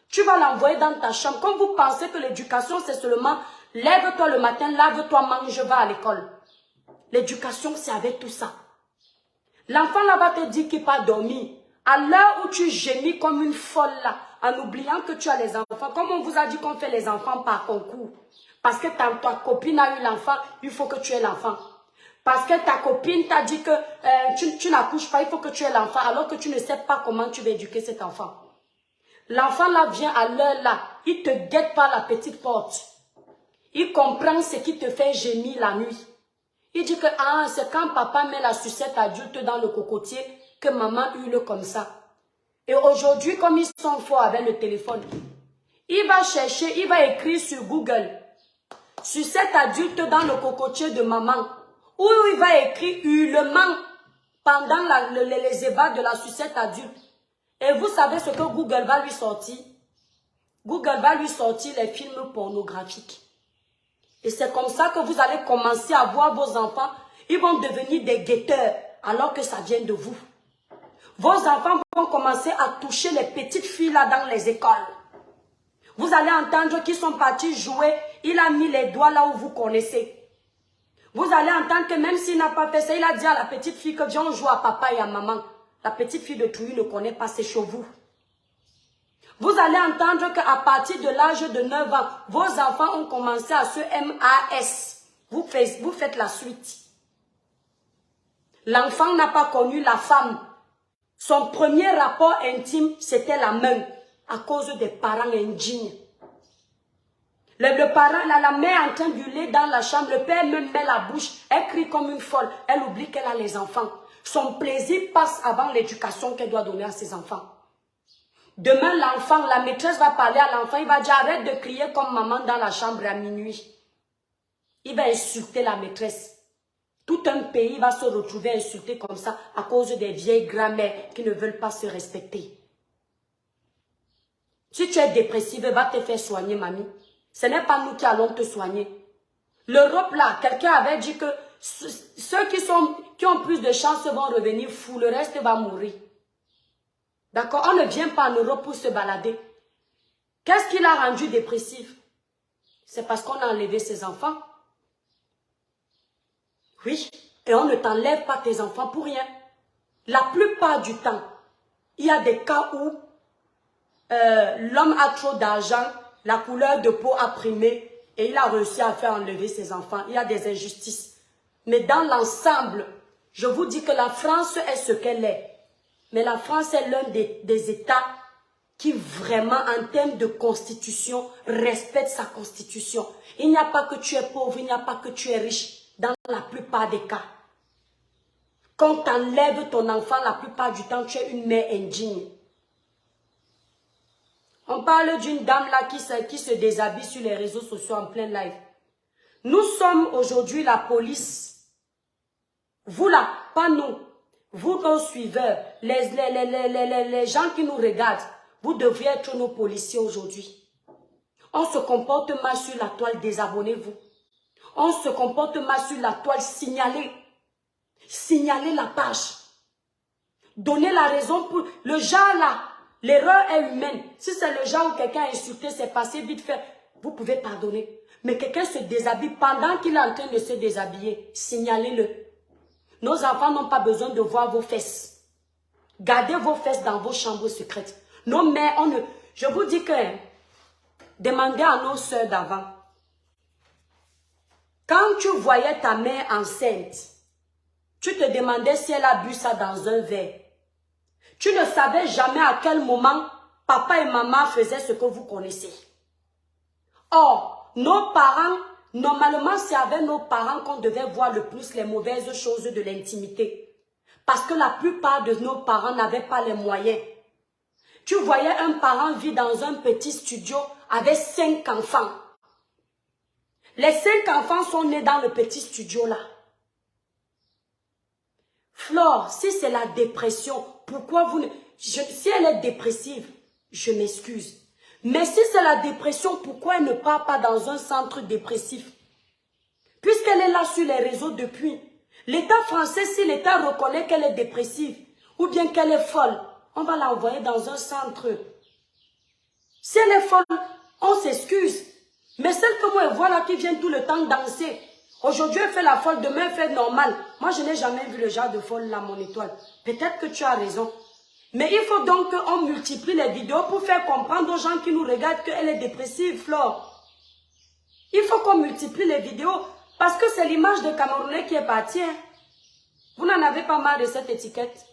Tu vas l'envoyer dans ta chambre. Comme vous pensez que l'éducation, c'est seulement lève-toi le matin, lave-toi, mange, va à l'école. L'éducation, c'est avec tout ça. L'enfant là va te dire qu'il va dormir. À l'heure où tu gémis comme une folle là, en oubliant que tu as les enfants, comme on vous a dit qu'on fait les enfants par concours. Parce que ta copine a eu l'enfant, il faut que tu aies l'enfant. Parce que ta copine t'a dit que tu n'accouches pas, il faut que tu aies l'enfant, alors que tu ne sais pas comment tu vas éduquer cet enfant. L'enfant là vient à l'heure là, il te guette par la petite porte. Il comprend ce qui te fait gémir la nuit. Il dit que c'est quand papa met la sucette adulte dans le cocotier que maman hurle comme ça. Et aujourd'hui, comme ils sont forts avec le téléphone, il va chercher, il va écrire sur Google, sucette adulte dans le cocotier de maman. Ou il va écrire hurlement pendant les ébats de la sucette adulte. Et vous savez ce que Google va lui sortir? Google va lui sortir les films pornographiques. Et c'est comme ça que vous allez commencer à voir vos enfants. Ils vont devenir des guetteurs alors que ça vient de vous. Vos enfants vont commencer à toucher les petites filles là dans les écoles. Vous allez entendre qu'ils sont partis jouer. Il a mis les doigts là où vous connaissez. Vous allez entendre que même s'il n'a pas fait ça, il a dit à la petite fille que viens on joue à papa et à maman. La petite fille de Touy ne connaît pas ses chevaux. Vous allez entendre qu'à partir de l'âge de 9 ans, vos enfants ont commencé à se MAS. Vous faites la suite. L'enfant n'a pas connu la femme. Son premier rapport intime, c'était la main, à cause des parents indignes. Le parent, là, la mère est en train d'hurler dans la chambre, le père me met la bouche, elle crie comme une folle, elle oublie qu'elle a les enfants. Son plaisir passe avant l'éducation qu'elle doit donner à ses enfants. Demain, l'enfant, la maîtresse va parler à l'enfant, il va dire arrête de crier comme maman dans la chambre à minuit. Il va insulter la maîtresse. Tout un pays va se retrouver insulté comme ça à cause des vieilles grand-mères qui ne veulent pas se respecter. Si tu es dépressive, va te faire soigner, mamie. Ce n'est pas nous qui allons te soigner. L'Europe, là, quelqu'un avait dit que ceux qui ont plus de chances vont revenir fous, le reste va mourir. D'accord? On ne vient pas en Europe pour se balader. Qu'est-ce qui l'a rendu dépressif? C'est parce qu'on a enlevé ses enfants. Oui, et on ne t'enlève pas tes enfants pour rien. La plupart du temps, il y a des cas où l'homme a trop d'argent, la couleur de peau a primé et il a réussi à faire enlever ses enfants. Il y a des injustices. Mais dans l'ensemble, je vous dis que la France est ce qu'elle est. Mais la France est l'un des États qui vraiment, en termes de constitution, respecte sa constitution. Il n'y a pas que tu es pauvre, il n'y a pas que tu es riche. Dans la plupart des cas. Quand tu enlèves ton enfant, la plupart du temps, tu es une mère indigne. On parle d'une dame là qui se déshabille sur les réseaux sociaux en plein live. Nous sommes aujourd'hui la police. Vous là, pas nous. Vous, nos suiveurs, les gens qui nous regardent, vous devriez être nos policiers aujourd'hui. On se comporte mal sur la toile, désabonnez-vous. On se comporte mal sur la toile, signalez. Signalez la page. Donnez la raison pour... Le genre là, l'erreur est humaine. Si c'est le genre où quelqu'un a insulté, c'est passé vite fait, vous pouvez pardonner. Mais quelqu'un se déshabille pendant qu'il est en train de se déshabiller, signalez-le. Nos enfants n'ont pas besoin de voir vos fesses. Gardez vos fesses dans vos chambres secrètes. Nos mères, je vous dis que, demandez à nos soeurs d'avant. Quand tu voyais ta mère enceinte, Tu te demandais si elle a bu ça dans un verre. Tu ne savais jamais à quel moment papa et maman faisaient ce que vous connaissez. Or, nos parents, normalement, c'est avec nos parents qu'on devait voir le plus les mauvaises choses de l'intimité. Parce que la plupart de nos parents n'avaient pas les moyens. Tu voyais un parent vivre dans un petit studio avec 5 enfants. Les 5 enfants sont nés dans le petit studio là. Flore, si c'est la dépression, pourquoi vous ne... si elle est dépressive, je m'excuse. Mais si c'est la dépression, pourquoi elle ne part pas dans un centre dépressif? Puisqu'elle est là sur les réseaux depuis. L'État français, si l'État reconnaît qu'elle est dépressive ou bien qu'elle est folle, on va l'envoyer dans un centre. Si elle est folle, on s'excuse. Mais celle que moi, voilà qui vient tout le temps danser. Aujourd'hui, elle fait la folle, demain, elle fait normal. Moi, je n'ai jamais vu le genre de folle là, mon étoile. Peut-être que tu as raison. Mais il faut donc qu'on multiplie les vidéos pour faire comprendre aux gens qui nous regardent qu'elle est dépressive, Flore. Il faut qu'on multiplie les vidéos parce que c'est l'image de Camerounais qui est partie. Hein. Vous n'en avez pas marre de cette étiquette?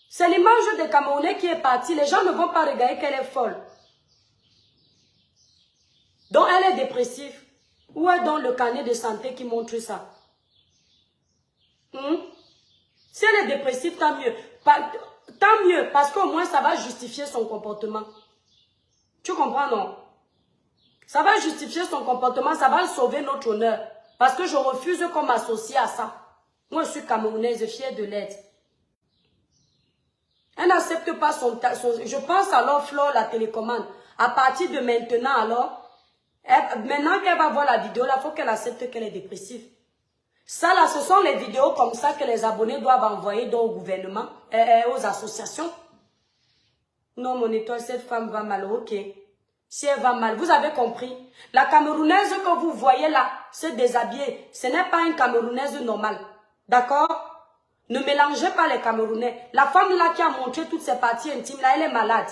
C'est l'image de Camerounais qui est partie. Les gens ne vont pas regarder qu'elle est folle. Donc elle est dépressive. Où est donc le carnet de santé qui montre ça? Si elle est dépressive, tant mieux. Tant mieux, parce qu'au moins ça va justifier son comportement. Tu comprends, non? Ça va justifier son comportement, ça va sauver notre honneur. Parce que je refuse qu'on m'associe à ça. Moi, je suis camerounaise, fière de l'être. Elle n'accepte pas son... Je pense alors, Flore, la télécommande. À partir de maintenant, alors, maintenant qu'elle va voir la vidéo, là, il faut qu'elle accepte qu'elle est dépressive. Ça, là, ce sont les vidéos comme ça que les abonnés doivent envoyer au gouvernement, aux associations. Non, mon étoile, cette femme va mal, ok. Si elle va mal, vous avez compris. La Camerounaise que vous voyez là, se déshabiller, ce n'est pas une Camerounaise normale. D'accord? Ne mélangez pas les Camerounais. La femme là qui a montré toutes ses parties intimes, là, elle est malade.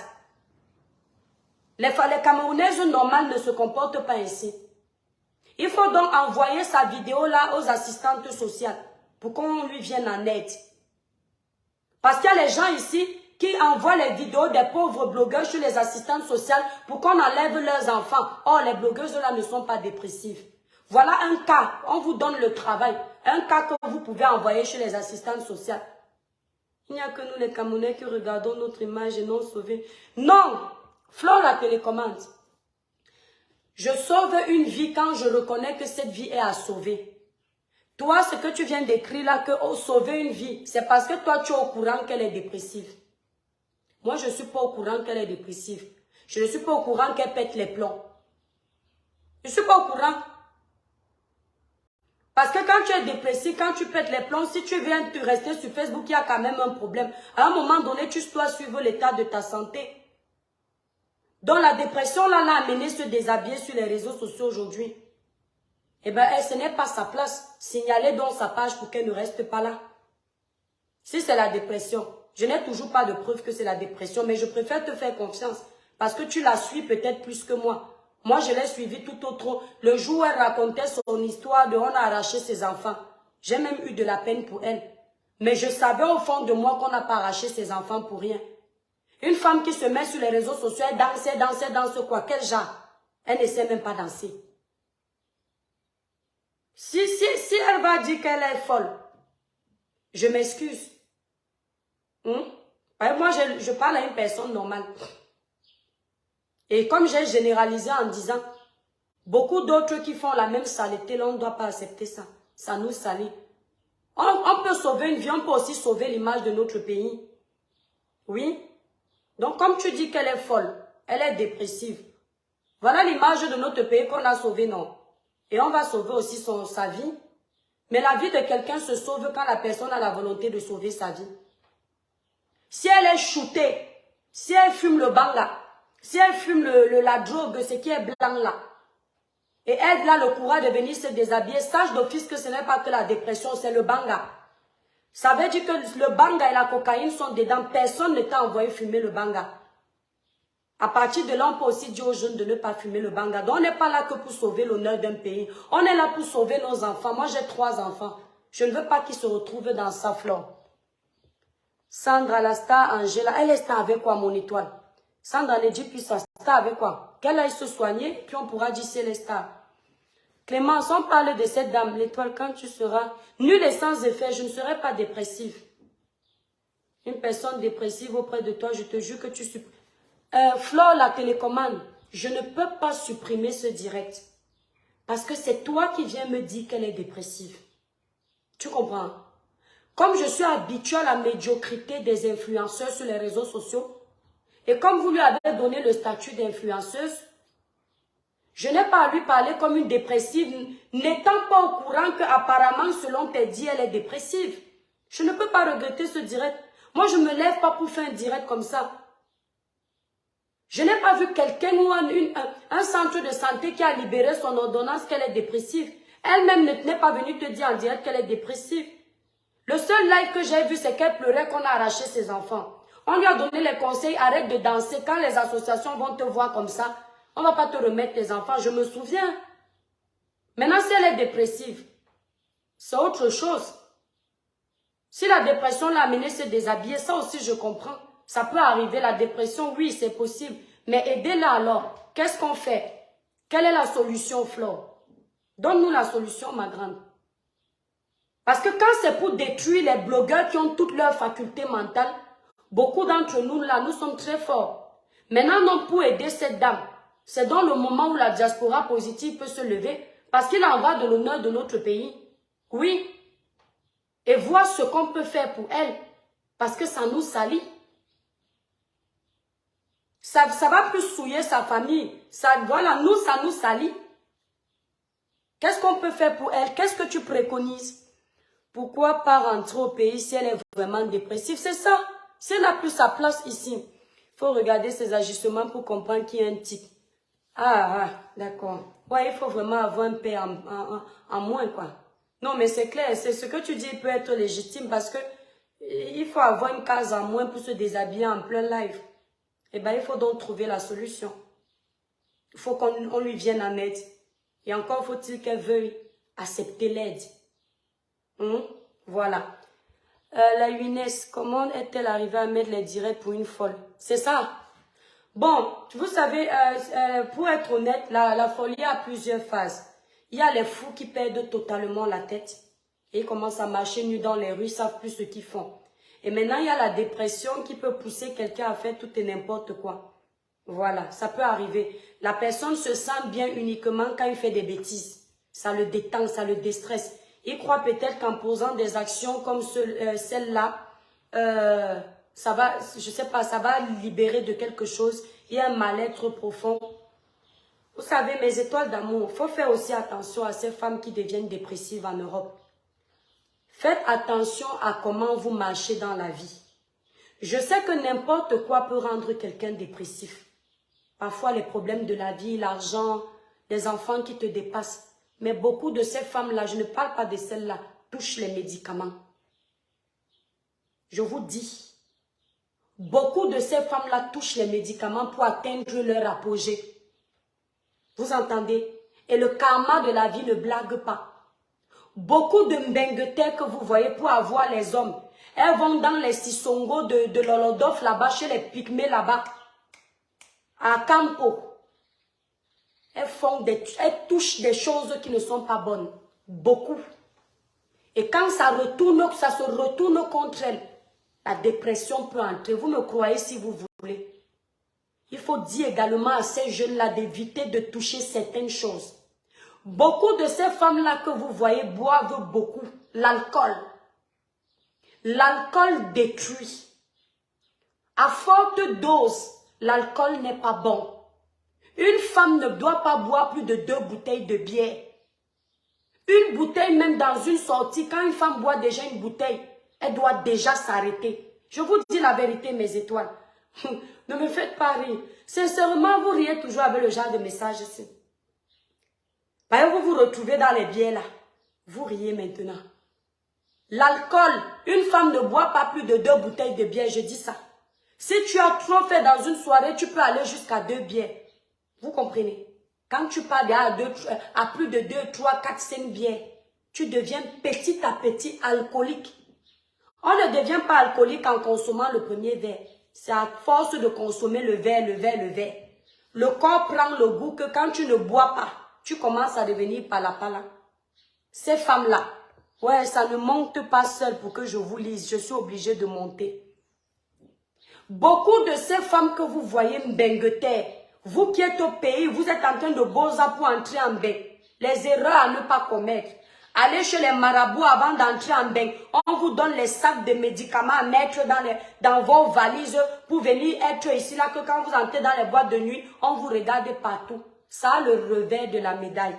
Les Camerounaises normales ne se comportent pas ainsi. Il faut donc envoyer sa vidéo là aux assistantes sociales pour qu'on lui vienne en aide. Parce qu'il y a les gens ici qui envoient les vidéos des pauvres blogueurs chez les assistantes sociales pour qu'on enlève leurs enfants. Or, les blogueuses là ne sont pas dépressives. Voilà un cas, on vous donne le travail. Un cas que vous pouvez envoyer chez les assistantes sociales. Il n'y a que nous les Camerounais qui regardons notre image et non sauvés. Non, Flore la télécommande. Je sauve une vie quand je reconnais que cette vie est à sauver. Toi, ce que tu viens d'écrire là, que sauver une vie, c'est parce que toi, tu es au courant qu'elle est dépressive. Moi, je ne suis pas au courant qu'elle est dépressive. Je ne suis pas au courant qu'elle pète les plombs. Je ne suis pas au courant. Parce que quand tu es dépressif, quand tu pètes les plombs, si tu viens te rester sur Facebook, il y a quand même un problème. À un moment donné, tu dois suivre l'état de ta santé. Donc la dépression, là, l'a amené se déshabiller sur les réseaux sociaux aujourd'hui. Eh bien, ce n'est pas sa place. Signalez donc sa page pour qu'elle ne reste pas là. Si c'est la dépression, je n'ai toujours pas de preuve que c'est la dépression, mais je préfère te faire confiance. Parce que tu la suis peut-être plus que moi. Moi, je l'ai suivie tout autre. Le jour où elle racontait son histoire de on a arraché ses enfants. J'ai même eu de la peine pour elle. Mais je savais au fond de moi qu'on n'a pas arraché ses enfants pour rien. Une femme qui se met sur les réseaux sociaux, elle danse quoi? Quel genre? Elle ne sait même pas danser. Si elle va dire qu'elle est folle, je m'excuse. Moi, je parle à une personne normale. Et comme j'ai généralisé en disant, beaucoup d'autres qui font la même saleté, là, on ne doit pas accepter ça. Ça nous salit. On peut sauver une vie, on peut aussi sauver l'image de notre pays. Oui. Donc, comme tu dis qu'elle est folle, elle est dépressive. Voilà l'image de notre pays qu'on a sauvé, non? Et on va sauver aussi sa vie. Mais la vie de quelqu'un se sauve quand la personne a la volonté de sauver sa vie. Si elle est shootée, si elle fume le banga, si elle fume la drogue, ce qui est blanc là, et elle a le courage de venir se déshabiller, sache d'office que ce n'est pas que la dépression, c'est le banga. Ça veut dire que le banga et la cocaïne sont dedans. Personne ne t'a envoyé fumer le banga. À partir de là, on peut aussi dire aux jeunes de ne pas fumer le banga. Donc, on n'est pas là que pour sauver l'honneur d'un pays. On est là pour sauver nos enfants. Moi, j'ai 3 enfants. Je ne veux pas qu'ils se retrouvent dans sa flore. Sandra, la star, Angela, elle est star avec quoi, mon étoile? Sandra ne dit plus sa star avec quoi? Qu'elle aille se soigner, puis on pourra dire c'est les stars. Clémence, on parle de cette dame, l'étoile, quand tu seras nulle et sans effet, je ne serai pas dépressive. Une personne dépressive auprès de toi, je te jure que tu supprimes. Flore, la télécommande, je ne peux pas supprimer ce direct. Parce que c'est toi qui viens me dire qu'elle est dépressive. Tu comprends? Comme je suis habituée à la médiocrité des influenceurs sur les réseaux sociaux, et comme vous lui avez donné le statut d'influenceuse, je n'ai pas à lui parler comme une dépressive, n'étant pas au courant qu'apparemment, selon tes dits, elle est dépressive. Je ne peux pas regretter ce direct. Moi, je ne me lève pas pour faire un direct comme ça. Je n'ai pas vu quelqu'un ou un centre de santé qui a libéré son ordonnance qu'elle est dépressive. Elle-même n'est pas venue te dire en direct qu'elle est dépressive. Le seul live que j'ai vu, c'est qu'elle pleurait qu'on a arraché ses enfants. On lui a donné les conseils, arrête de danser. Quand les associations vont te voir comme ça, on ne va pas te remettre tes enfants. Je me souviens. Maintenant, si elle est dépressive, c'est autre chose. Si la dépression l'a amené à se déshabiller, ça aussi je comprends. Ça peut arriver, la dépression, oui, c'est possible. Mais aidez-la alors. Qu'est-ce qu'on fait? Quelle est la solution, Flore? Donne-nous la solution, ma grande. Parce que quand c'est pour détruire les blogueurs qui ont toutes leurs facultés mentales, beaucoup d'entre nous, là, nous sommes très forts. Maintenant, non, pour aider cette dame, c'est dans le moment où la diaspora positive peut se lever, parce qu'il en va de l'honneur de notre pays. Oui. Et voir ce qu'on peut faire pour elle, parce que ça nous salit. Ça va plus souiller sa famille. Voilà, nous, ça nous salit. Qu'est-ce qu'on peut faire pour elle? Qu'est-ce que tu préconises? Pourquoi pas rentrer au pays si elle est vraiment dépressive? C'est ça. Si elle n'a plus sa place ici, il faut regarder ses agissements pour comprendre qu'il y a un tic. Ah, d'accord. Ouais, il faut vraiment avoir un paix en moins, quoi. Non, mais c'est clair. C'est ce que tu dis peut être légitime parce que il faut avoir une case en moins pour se déshabiller en plein live. Eh bien, il faut donc trouver la solution. Il faut qu'on lui vienne en aide. Et encore faut-il qu'elle veuille accepter l'aide. Voilà. La Younes, comment est-elle arrivée à mettre les directs pour une folle? C'est ça. Bon, vous savez, pour être honnête, la folie a plusieurs phases. Il y a les fous qui perdent totalement la tête. Et ils commencent à marcher nus dans les rues, ils ne savent plus ce qu'ils font. Et maintenant, il y a la dépression qui peut pousser quelqu'un à faire tout et n'importe quoi. Voilà, ça peut arriver. La personne se sent bien uniquement quand il fait des bêtises. Ça le détend, ça le déstresse. Il croit peut-être qu'en posant des actions comme celle-là, ça va, je sais pas, ça va libérer de quelque chose. Il y a un mal-être profond. Vous savez, mes étoiles d'amour, il faut faire aussi attention à ces femmes qui deviennent dépressives en Europe. Faites attention à comment vous marchez dans la vie. Je sais que n'importe quoi peut rendre quelqu'un dépressif. Parfois, les problèmes de la vie, l'argent, les enfants qui te dépassent. Mais beaucoup de ces femmes-là, je ne parle pas de celles-là, touchent les médicaments. Je vous dis, beaucoup de ces femmes-là touchent les médicaments pour atteindre leur apogée. Vous entendez? Et le karma de la vie ne blague pas. Beaucoup de mbenguetères que vous voyez pour avoir les hommes, elles vont dans les sissongos de l'Holodof là-bas, chez les pygmées là-bas, à Campo. Elles touchent des choses qui ne sont pas bonnes. Beaucoup. Et quand ça se retourne contre elles, la dépression peut entrer. Vous me croyez si vous voulez. Il faut dire également à ces jeunes-là d'éviter de toucher certaines choses. Beaucoup de ces femmes-là que vous voyez boivent beaucoup. L'alcool. L'alcool détruit. À forte dose, l'alcool n'est pas bon. Une femme ne doit pas boire plus de 2 bouteilles de bière. Une bouteille, même dans une sortie, quand une femme boit déjà une bouteille, elle doit déjà s'arrêter. Je vous dis la vérité, mes étoiles. Ne me faites pas rire. Sincèrement, vous riez toujours avec le genre de message ici. Vous vous retrouvez dans les bières là. Vous riez maintenant. L'alcool, une femme ne boit pas plus de 2 bouteilles de bière, je dis ça. Si tu as trop fait dans une soirée, tu peux aller jusqu'à 2 bières. Vous comprenez? Quand tu pars à plus de 2, 3, 4, 5 bières, tu deviens petit à petit alcoolique. On ne devient pas alcoolique en consommant le premier verre. C'est à force de consommer le verre. Le corps prend le goût que quand tu ne bois pas, tu commences à devenir pala. Ces femmes-là, ouais, ça ne monte pas seul pour que je vous lise. Je suis obligée de monter. Beaucoup de ces femmes que vous voyez m'bengueter, vous qui êtes au pays, vous êtes en train de boza pour entrer en bain. Les erreurs à ne pas commettre. Allez chez les marabouts avant d'entrer en bain. On vous donne les sacs de médicaments à mettre dans vos valises pour venir être ici, là, que quand vous entrez dans les boîtes de nuit, on vous regarde partout. Ça a le revers de la médaille.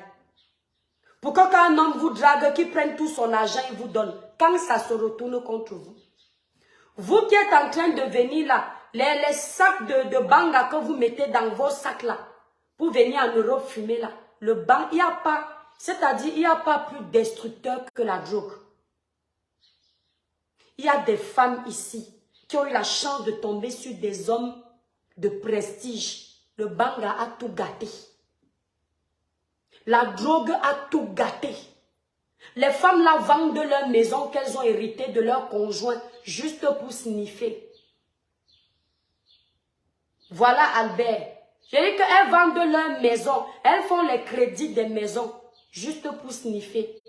Pourquoi quand un homme vous drague, qu'il prenne tout son argent, il vous donne, quand ça se retourne contre vous? Vous qui êtes en train de venir là, les sacs de banga que vous mettez dans vos sacs là, pour venir en Europe fumer là, le bang, il n'y a pas, c'est-à-dire il n'y a pas plus destructeur que la drogue. Il y a des femmes ici qui ont eu la chance de tomber sur des hommes de prestige. Le banga a tout gâté. La drogue a tout gâté. Les femmes là vendent leur maison qu'elles ont hérité de leur conjoint juste pour sniffer. Voilà Albert. J'ai dit qu'elles vendent leur maison. Elles font les crédits des maisons juste pour sniffer.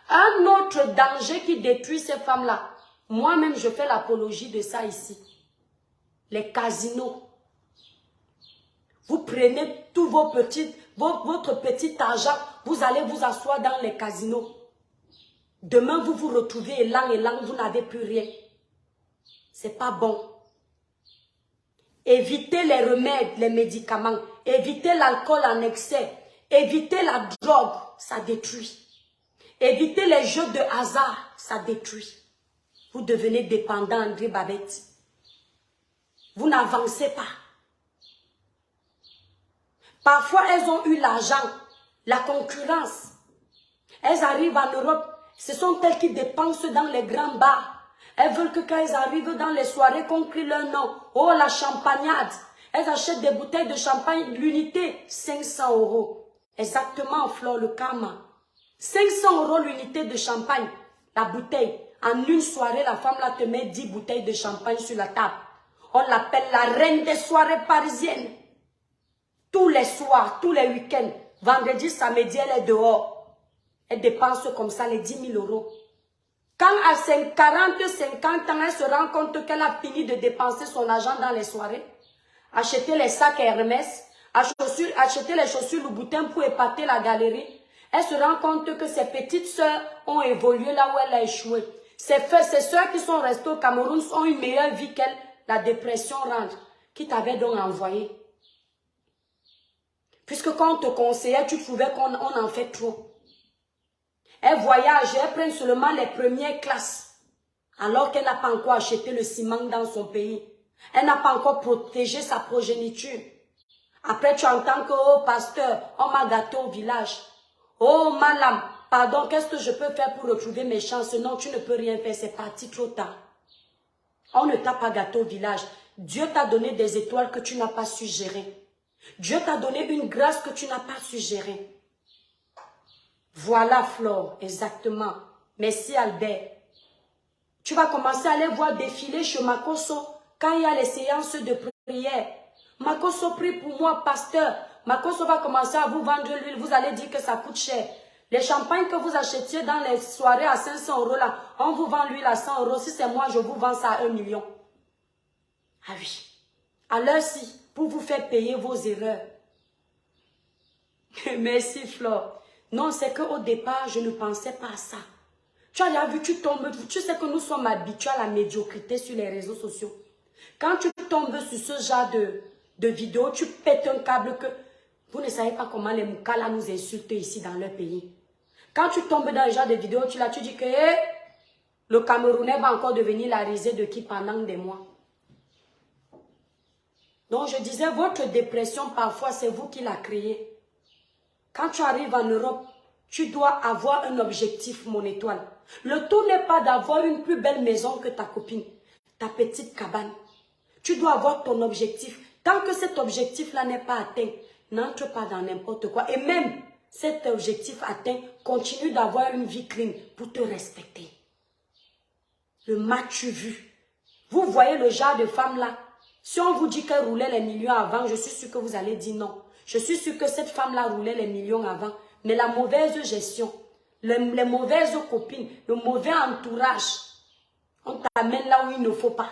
Un autre danger qui détruit ces femmes-là. Moi-même, je fais l'apologie de ça ici. Les casinos. Vous prenez tout votre petit argent. Vous allez vous asseoir dans les casinos. Demain, vous vous retrouvez élan, vous n'avez plus rien. C'est pas bon. Évitez les remèdes, les médicaments. Évitez l'alcool en excès. Évitez la drogue, ça détruit. Évitez les jeux de hasard, ça détruit. Vous devenez dépendant, André Babette. Vous n'avancez pas. Parfois, elles ont eu l'argent, la concurrence. Elles arrivent en Europe. Ce sont elles qui dépensent dans les grands bars. Elles veulent que quand elles arrivent dans les soirées, qu'on crie leur nom. Oh, la champagnade. Elles achètent des bouteilles de champagne, l'unité, 500 €. Exactement, Flore, le karma. 500 € l'unité de champagne, la bouteille. En une soirée, la femme là te met 10 bouteilles de champagne sur la table. On l'appelle la reine des soirées parisiennes. Tous les soirs, tous les week-ends, vendredi, samedi, elle est dehors. Elle dépense comme ça les 10 000 €. Quand à 40, 50 ans, elle se rend compte qu'elle a fini de dépenser son argent dans les soirées, acheter les sacs Hermès, acheter les chaussures Louboutin pour épater la galerie, elle se rend compte que ses petites sœurs ont évolué là où elle a échoué. Ses sœurs qui sont restées au Cameroun ont une meilleure vie qu'elle, la dépression rentre. Qui t'avait donc envoyé? Puisque quand on te conseillait, tu trouvais qu'on en fait trop. Elle voyage, elle prend seulement les premières classes. Alors qu'elle n'a pas encore acheté le ciment dans son pays. Elle n'a pas encore protégé sa progéniture. Après, tu entends que, oh pasteur, on m'a gâté au village. Oh madame, pardon, qu'est-ce que je peux faire pour retrouver mes chances? Non, tu ne peux rien faire, c'est parti trop tard. On ne t'a pas gâté au village. Dieu t'a donné des étoiles que tu n'as pas su gérer. Dieu t'a donné une grâce que tu n'as pas su gérer. Voilà, Flore, exactement. Merci, Albert. Tu vas commencer à aller voir défiler chez Makoso quand il y a les séances de prière. Makoso prie pour moi, pasteur. Makoso va commencer à vous vendre l'huile. Vous allez dire que ça coûte cher. Les champagnes que vous achetiez dans les soirées à 500 € là, on vous vend l'huile à 100 €. Si c'est moi, je vous vends ça à 1 million. Ah oui. À l'heure-ci, pour vous faire payer vos erreurs. Merci, Flore. Non, c'est qu'au départ, je ne pensais pas à ça. Tu as déjà vu, tu tombes, tu sais que nous sommes habitués à la médiocrité sur les réseaux sociaux. Quand tu tombes sur ce genre de vidéos, tu pètes un câble que vous ne savez pas comment les Moukala nous insultent ici dans leur pays. Quand tu tombes dans le genre de vidéos, tu dis que le Camerounais va encore devenir la risée de qui pendant des mois. Donc je disais, votre dépression, parfois, c'est vous qui la créez. Quand tu arrives en Europe, tu dois avoir un objectif, mon étoile. Le tout n'est pas d'avoir une plus belle maison que ta copine, ta petite cabane. Tu dois avoir ton objectif. Tant que cet objectif-là n'est pas atteint, n'entre pas dans n'importe quoi. Et même cet objectif atteint, continue d'avoir une vie clean pour te respecter. Le match vu. Vous voyez le genre de femme là. Si on vous dit qu'elle roulait les millions avant, je suis sûre que vous allez dire non. Je suis sûre que cette femme-là roulait les millions avant. Mais la mauvaise gestion, les mauvaises copines, le mauvais entourage, on t'amène là où il ne faut pas.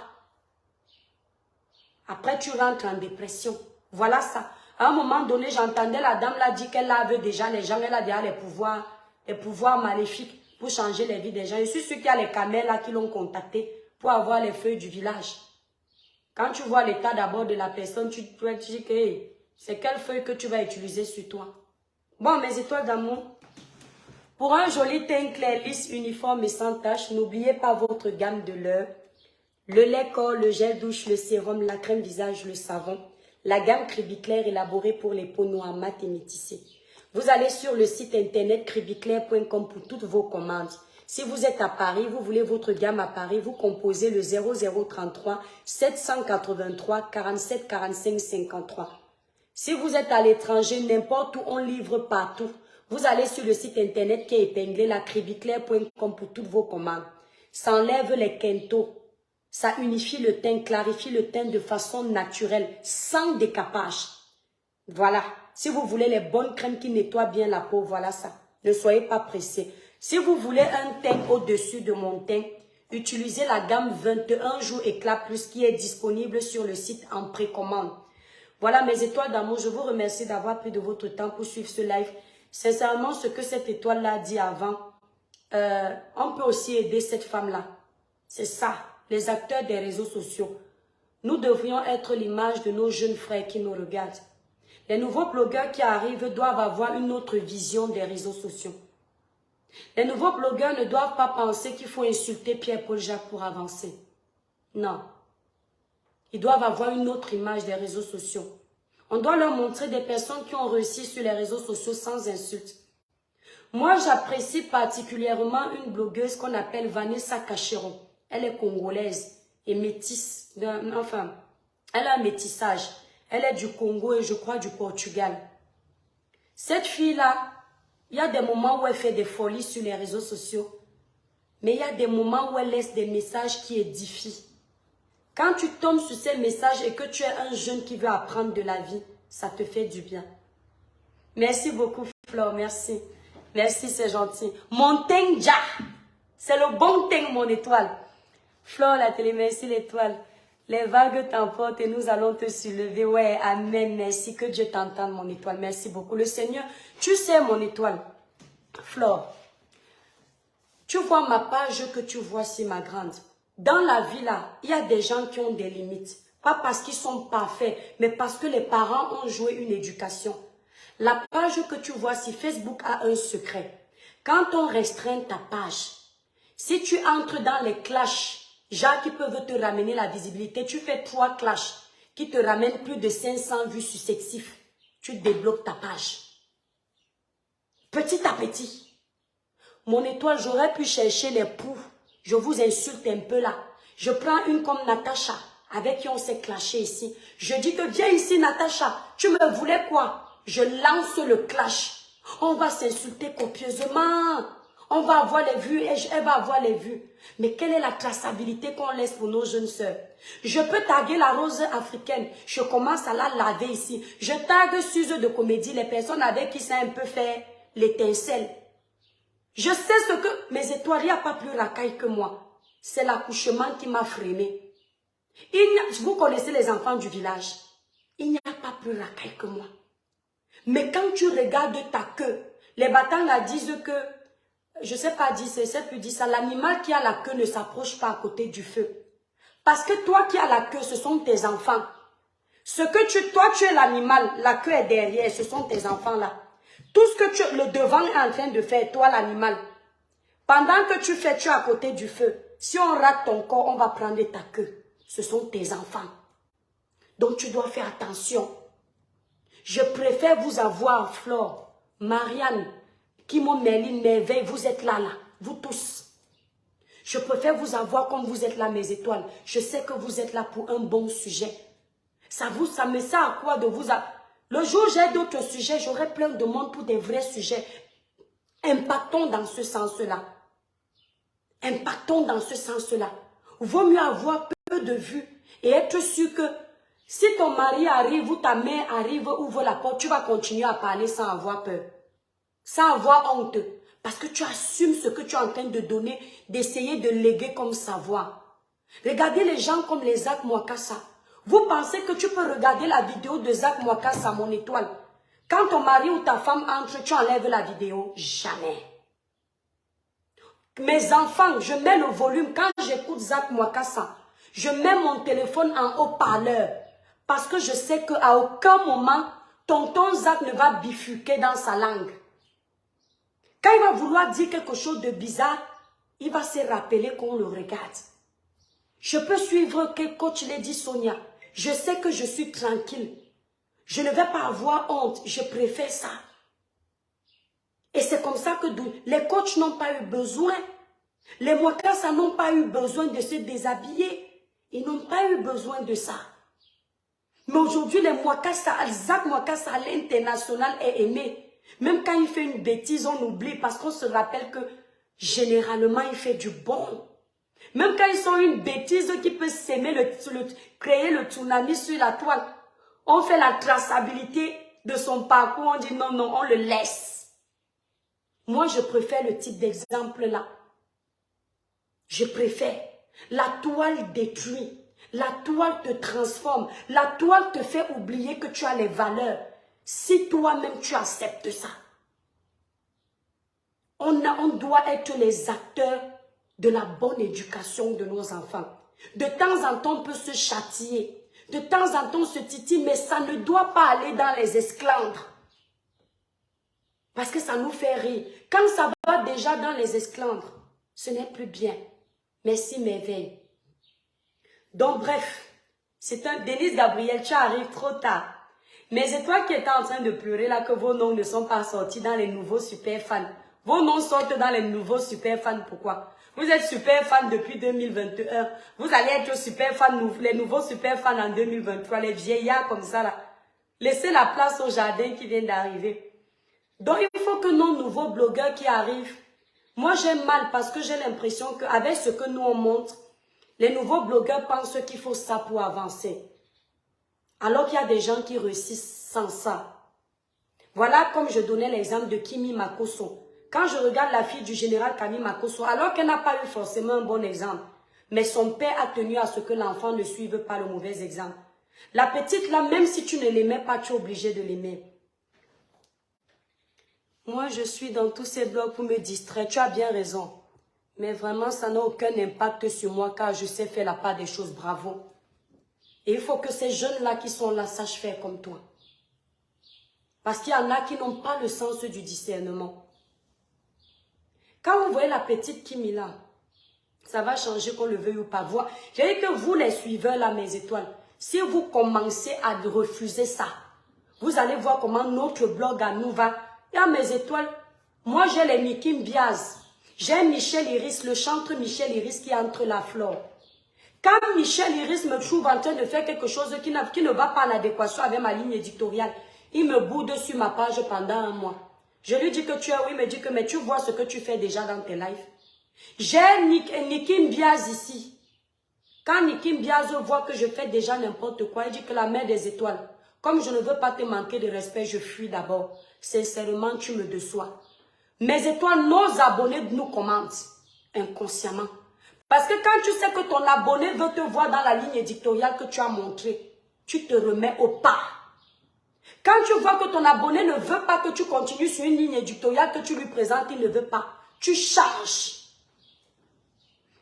Après, tu rentres en dépression. Voilà ça. À un moment donné, j'entendais la dame là dire qu'elle avait déjà les gens, elle a déjà les pouvoirs maléfiques pour changer les vies des gens. Je suis sûre qu'il y a les camels là qui l'ont contacté pour avoir les feuilles du village. Quand tu vois l'état d'abord de la personne, tu te dis que hey, c'est quelle feuille que tu vas utiliser sur toi. Bon, mes étoiles d'amour. Pour un joli teint clair, lisse, uniforme et sans tache, n'oubliez pas votre gamme de l'heure. Le lait corps, le gel douche, le sérum, la crème visage, le savon. La gamme Cribiclair élaborée pour les peaux noires, mat et métissées. Vous allez sur le site internet cribiclair.com pour toutes vos commandes. Si vous êtes à Paris, vous voulez votre gamme à Paris, vous composez le 0033 783 47 45 53. Si vous êtes à l'étranger, n'importe où, on livre partout. Vous allez sur le site internet qui est épinglé, la cribiclair.com pour toutes vos commandes. Ça enlève les quintos. Ça unifie le teint, clarifie le teint de façon naturelle, sans décapage. Voilà. Si vous voulez les bonnes crèmes qui nettoient bien la peau, voilà ça. Ne soyez pas pressés. Si vous voulez un teint au-dessus de mon teint, utilisez la gamme 21 jours éclat plus qui est disponible sur le site en précommande. Voilà mes étoiles d'amour. Je vous remercie d'avoir pris de votre temps pour suivre ce live. Sincèrement, ce que cette étoile-là dit avant, on peut aussi aider cette femme-là. C'est ça. Les acteurs des réseaux sociaux. Nous devrions être l'image de nos jeunes frères qui nous regardent. Les nouveaux blogueurs qui arrivent doivent avoir une autre vision des réseaux sociaux. Les nouveaux blogueurs ne doivent pas penser qu'il faut insulter Pierre-Paul Jacques pour avancer. Non. Ils doivent avoir une autre image des réseaux sociaux. On doit leur montrer des personnes qui ont réussi sur les réseaux sociaux sans insulte. Moi, j'apprécie particulièrement une blogueuse qu'on appelle Vanessa Cacheron. Elle est congolaise et métisse. Enfin, elle a un métissage. Elle est du Congo et je crois du Portugal. Cette fille-là, il y a des moments où elle fait des folies sur les réseaux sociaux. Mais il y a des moments où elle laisse des messages qui édifient. Quand tu tombes sur ces messages et que tu es un jeune qui veut apprendre de la vie, ça te fait du bien. Merci beaucoup, Flore. Merci. Merci, c'est gentil. Mon teint, c'est le bon teint, mon étoile. Flore, la télé, merci l'étoile. Les vagues t'emportent et nous allons te soulever. Ouais, amen, merci. Que Dieu t'entende, mon étoile. Merci beaucoup. Le Seigneur, tu sais, mon étoile. Flore, tu vois ma page que tu vois si ma grande. Dans la vie, là, il y a des gens qui ont des limites. Pas parce qu'ils sont parfaits, mais parce que les parents ont joué une éducation. La page que tu vois si Facebook a un secret. Quand on restreint ta page, si tu entres dans les clashs, gens qui peuvent te ramener la visibilité, tu fais 3 clashs qui te ramènent plus de 500 vues successifs. Tu débloques ta page. Petit à petit. Mon étoile, j'aurais pu chercher les poux. Je vous insulte un peu là. Je prends une comme Natacha, avec qui on s'est clashé ici. Je dis que viens ici Natacha, tu me voulais quoi? Je lance le clash. On va s'insulter copieusement. On va avoir les vues et elle va avoir les vues. Mais quelle est la traçabilité qu'on laisse pour nos jeunes sœurs? Je peux taguer la rose africaine. Je commence à la laver ici. Je tague Suze de comédie, les personnes avec qui ça un peu fait l'étincelle. Je sais ce que mes étoiles, il n'y a pas plus racaille que moi. C'est l'accouchement qui m'a freiné. Vous connaissez les enfants du village. Il n'y a pas plus racaille que moi. Mais quand tu regardes ta queue, les Batanga disent que, je ne sais pas dire, c'est plus dit ça, l'animal qui a la queue ne s'approche pas à côté du feu. Parce que toi qui as la queue, ce sont tes enfants. Toi tu es l'animal, la queue est derrière, ce sont tes enfants là. Tout ce que le devant est en train de faire, toi l'animal. Pendant que tu fais, tu es à côté du feu. Si on rate ton corps, on va prendre ta queue. Ce sont tes enfants. Donc tu dois faire attention. Je préfère vous avoir, Flore, Marianne, Kimo, Merlin, Merveille, vous êtes là, vous tous. Je préfère vous avoir comme vous êtes là, mes étoiles. Je sais que vous êtes là pour un bon sujet. Ça me sert à quoi de vous... Le jour où j'ai d'autres sujets, j'aurai plein de monde pour des vrais sujets. Impactons dans ce sens-là. Impactons dans ce sens-là. Vaut mieux avoir peu de vues et être sûr que si ton mari arrive ou ta mère arrive, ouvre la porte, tu vas continuer à parler sans avoir peur. Sans avoir honte. Parce que tu assumes ce que tu es en train de donner, d'essayer de léguer comme savoir. Regardez les gens comme les Zach Mwakassa. Vous pensez que tu peux regarder la vidéo de Zach Mwakassa, mon étoile. Quand ton mari ou ta femme entre, tu enlèves la vidéo. Jamais. Mes enfants, je mets le volume. Quand j'écoute Zach Mwakassa, je mets mon téléphone en haut-parleur. Parce que je sais qu'à aucun moment, tonton Zach ne va bifurquer dans sa langue. Quand il va vouloir dire quelque chose de bizarre, il va se rappeler qu'on le regarde. Je peux suivre que coach l'a dit Sonia. Je sais que je suis tranquille. Je ne vais pas avoir honte. Je préfère ça. Et c'est comme ça que les coachs n'ont pas eu besoin. Les Mwakassa n'ont pas eu besoin de se déshabiller. Ils n'ont pas eu besoin de ça. Mais aujourd'hui, les Mwakassa, Zach Mwakassa à l'international est aimé. Même quand il fait une bêtise, on oublie parce qu'on se rappelle que généralement, il fait du bon. Même quand ils sont une bêtise qui peut s'aimer, créer le tsunami sur la toile, on fait la traçabilité de son parcours, on dit non, non, on le laisse. Moi, je préfère le type d'exemple là. Je préfère. La toile détruit. La toile te transforme. La toile te fait oublier que tu as les valeurs. Si toi-même tu acceptes ça. On doit être les acteurs de la bonne éducation de nos enfants. De temps en temps, on peut se châtier. De temps en temps, on se titille, mais ça ne doit pas aller dans les esclandres. Parce que ça nous fait rire. Quand ça va déjà dans les esclandres, ce n'est plus bien. Merci, merveille. Donc, bref, c'est un Denise Gabriel, tu arrives trop tard. Mais c'est toi qui étais en train de pleurer là que vos noms ne sont pas sortis dans les nouveaux super fans. Vos noms sortent dans les nouveaux super fans. Pourquoi? Vous êtes super fans depuis 2021. Vous allez être super fans, les nouveaux super fans en 2023. Les vieillards comme ça là. Laissez la place au jardin qui vient d'arriver. Donc il faut que nos nouveaux blogueurs qui arrivent. Moi j'aime mal parce que j'ai l'impression qu'avec ce que nous on montre, les nouveaux blogueurs pensent qu'il faut ça pour avancer. Alors qu'il y a des gens qui réussissent sans ça. Voilà comme je donnais l'exemple de Kimi Makosso. Quand je regarde la fille du général Kami Makosso, alors qu'elle n'a pas eu forcément un bon exemple, mais son père a tenu à ce que l'enfant ne suive pas le mauvais exemple. La petite là, même si tu ne l'aimais pas, tu es obligé de l'aimer. Moi, je suis dans tous ces blogs pour me distraire. Tu as bien raison. Mais vraiment, ça n'a aucun impact sur moi car je sais faire la part des choses. Bravo. Et il faut que ces jeunes-là qui sont là sachent faire comme toi. Parce qu'il y en a qui n'ont pas le sens du discernement. Quand vous voyez la petite Kimi là, ça va changer qu'on le veuille ou pas. J'ai dit que vous les suiveurs là, mes étoiles, si vous commencez à refuser ça, vous allez voir comment notre blog à nous va. Et à mes étoiles, moi j'ai les Mikim Biaz. J'ai Michel Iris, le chanteur Michel Iris qui est entre la flore. Quand Michel Iris me trouve en train de faire quelque chose qui ne va pas en adéquation avec ma ligne éditoriale, il me boude sur ma page pendant un mois. Je lui dis que tu es, oui, il me dit que mais tu vois ce que tu fais déjà dans tes lives. J'ai Nikim Biaz ici. Quand Nikim Biaz voit que je fais déjà n'importe quoi, il dit que la mère des étoiles, comme je ne veux pas te manquer de respect, je fuis d'abord. Sincèrement, tu me déçois. Mes étoiles, nos abonnés nous commentent inconsciemment. Parce que quand tu sais que ton abonné veut te voir dans la ligne éditoriale que tu as montrée, tu te remets au pas. Quand tu vois que ton abonné ne veut pas que tu continues sur une ligne éditoriale que tu lui présentes, il ne veut pas, tu changes.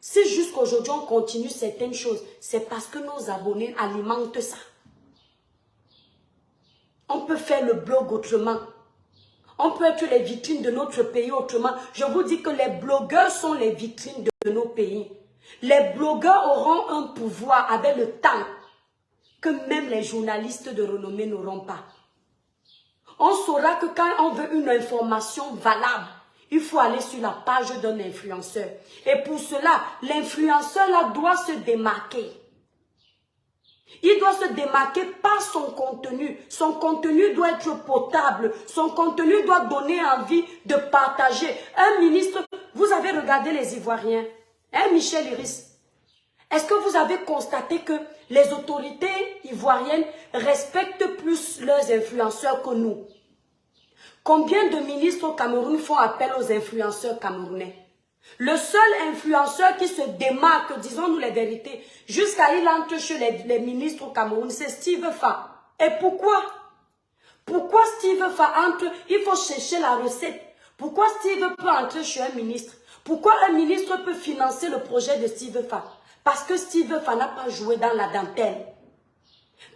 Si jusqu'aujourd'hui on continue certaines choses, c'est parce que nos abonnés alimentent ça. On peut faire le blog autrement. On peut être les vitrines de notre pays autrement. Je vous dis que les blogueurs sont les vitrines de nos pays. Les blogueurs auront un pouvoir avec le temps que même les journalistes de renommée n'auront pas. On saura que quand on veut une information valable, il faut aller sur la page d'un influenceur. Et pour cela, l'influenceur là doit se démarquer. Il doit se démarquer par son contenu. Son contenu doit être potable. Son contenu doit donner envie de partager. Un ministre, vous avez regardé les Ivoiriens, hein, Michel Iris. Est-ce que vous avez constaté que les autorités ivoiriennes respectent plus leurs influenceurs que nous? Combien de ministres au Cameroun font appel aux influenceurs camerounais? Le seul influenceur qui se démarque, disons-nous les vérités, jusqu'à il entre chez les ministres au Cameroun, c'est Steve Fa. Et pourquoi? Pourquoi Steve Fa entre? Il faut chercher la recette. Pourquoi Steve peut entrer chez un ministre? Pourquoi un ministre peut financer le projet de Steve Fa? Parce que Steve Fa n'a pas joué dans la dentelle.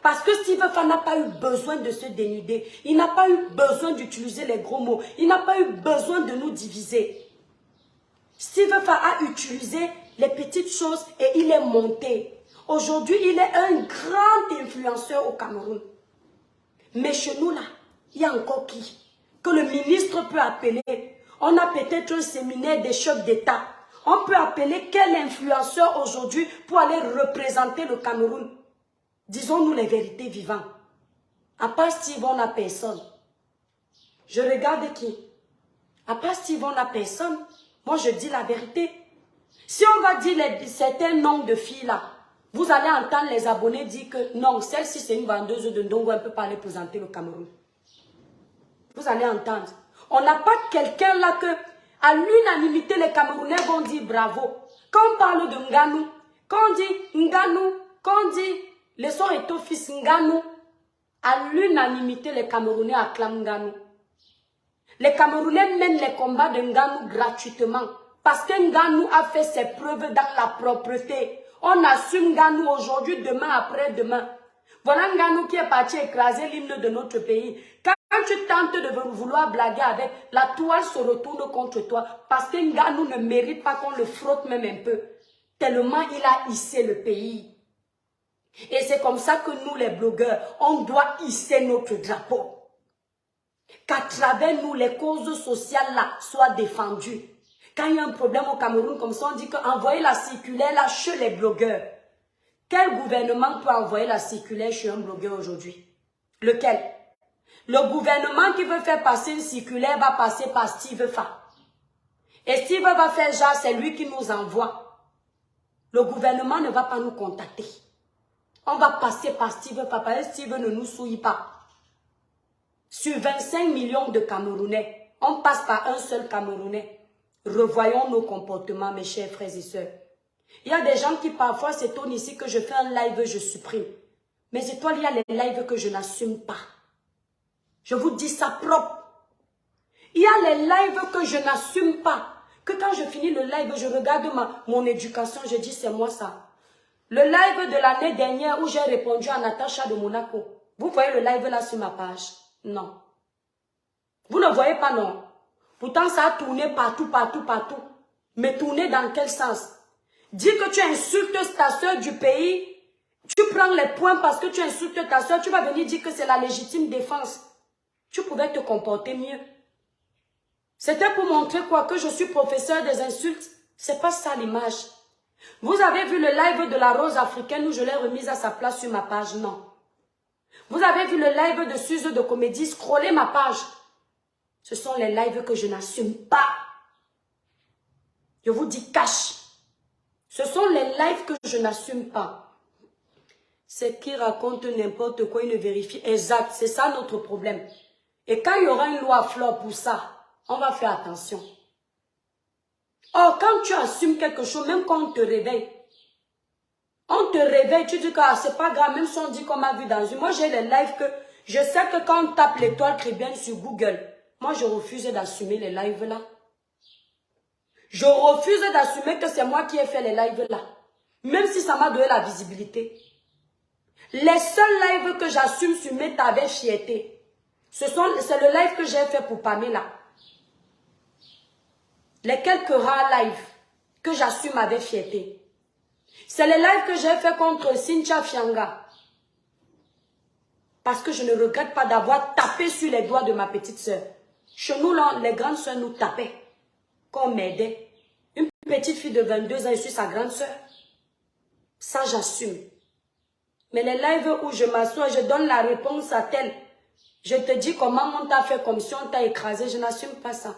Parce que Steve Fa n'a pas eu besoin de se dénuder. Il n'a pas eu besoin d'utiliser les gros mots. Il n'a pas eu besoin de nous diviser. Steve Fa a utilisé les petites choses et il est monté. Aujourd'hui, il est un grand influenceur au Cameroun. Mais chez nous, là, il y a encore qui? Que le ministre peut appeler. On a peut-être un séminaire des chefs d'État. On peut appeler quel influenceur aujourd'hui pour aller représenter le Cameroun? Disons-nous les vérités vivantes. À part Steve, on n'a personne. Je regarde qui? À part Steve, on n'a personne. Moi, je dis la vérité. Si on va dire certains noms de filles là, vous allez entendre les abonnés dire que non, celle-ci c'est une vendeuse de ndongo, elle ne peut pas aller présenter le Cameroun. Vous allez entendre. On n'a pas quelqu'un là que, à l'unanimité, les Camerounais vont dire bravo. Quand on parle de Nganou, quand on dit Nganou, quand on dit les sons et ton fils Nganou, à l'unanimité, les Camerounais acclament Nganou. Les Camerounais mènent les combats de Nganou gratuitement. Parce que Nganou a fait ses preuves dans la propreté. On assume Nganou aujourd'hui, demain, après-demain. Voilà Nganou qui est parti écraser l'hymne de notre pays. Quand tu tentes de vouloir blaguer avec, la toile se retourne contre toi. Parce que Nganou ne mérite pas qu'on le frotte même un peu. Tellement il a hissé le pays. Et c'est comme ça que nous, les blogueurs, on doit hisser notre drapeau. Qu'à travers nous, les causes sociales là soient défendues. Quand il y a un problème au Cameroun, comme ça, on dit qu'envoyer la circulaire là chez les blogueurs. Quel gouvernement peut envoyer la circulaire chez un blogueur aujourd'hui? Lequel? Le gouvernement qui veut faire passer une circulaire va passer par Steve Fa. Et Steve va faire genre, c'est lui qui nous envoie. Le gouvernement ne va pas nous contacter. On va passer par Steve Fa, parce que Steve ne nous souille pas. Sur 25 millions de Camerounais, on passe par un seul Camerounais. Revoyons nos comportements, mes chers frères et sœurs. Il y a des gens qui parfois s'étonnent ici que je fais un live, je supprime. Mais étoiles, il y a les lives que je n'assume pas. Je vous dis ça propre. Il y a les lives que je n'assume pas. Que quand je finis le live, je regarde mon éducation, je dis c'est moi ça. Le live de l'année dernière où j'ai répondu à Natacha de Monaco. Vous voyez le live là sur ma page? Non. Vous ne voyez pas, non? Pourtant, ça a tourné partout, partout, partout. Mais tourner dans quel sens? Dis que tu insultes ta soeur du pays, tu prends les points parce que tu insultes ta soeur, tu vas venir dire que c'est la légitime défense. Tu pouvais te comporter mieux. C'était pour montrer quoi? Que je suis professeur des insultes? C'est pas ça l'image. Vous avez vu le live de la rose africaine où je l'ai remise à sa place sur ma page? Non. Vous avez vu le live de Suze de Comédie? Scrollez ma page. Ce sont les lives que je n'assume pas. Je vous dis cash. Ce sont les lives que je n'assume pas. C'est qui raconte n'importe quoi, il ne vérifie. Exact, c'est ça notre problème. Et quand il y aura une loi fleur pour ça, on va faire attention. Or, quand tu assumes quelque chose, même quand on te réveille, tu dis que ah, c'est pas grave, même si on dit qu'on m'a vu dans une... Moi, j'ai les lives que... Je sais que quand on tape l'étoile Tribune sur Google, moi, je refuse d'assumer les lives là. Je refuse d'assumer que c'est moi qui ai fait les lives là. Même si ça m'a donné la visibilité. Les seuls lives que j'assume sur Meta avec fierté, c'est le live que j'ai fait pour Pamela. Les quelques rares lives que j'assume avec fierté. C'est les lives que j'ai fait contre Cynthia Fianga. Parce que je ne regrette pas d'avoir tapé sur les doigts de ma petite sœur. Chez nous, là, les grandes sœurs nous tapaient. qu'on m'aidait. Une petite fille de 22 ans, je suis sa grande soeur. Ça, j'assume. Mais les lives où je m'assois, je donne la réponse à tel. Je te dis comment on t'a fait comme si on t'a écrasé. Je n'assume pas ça.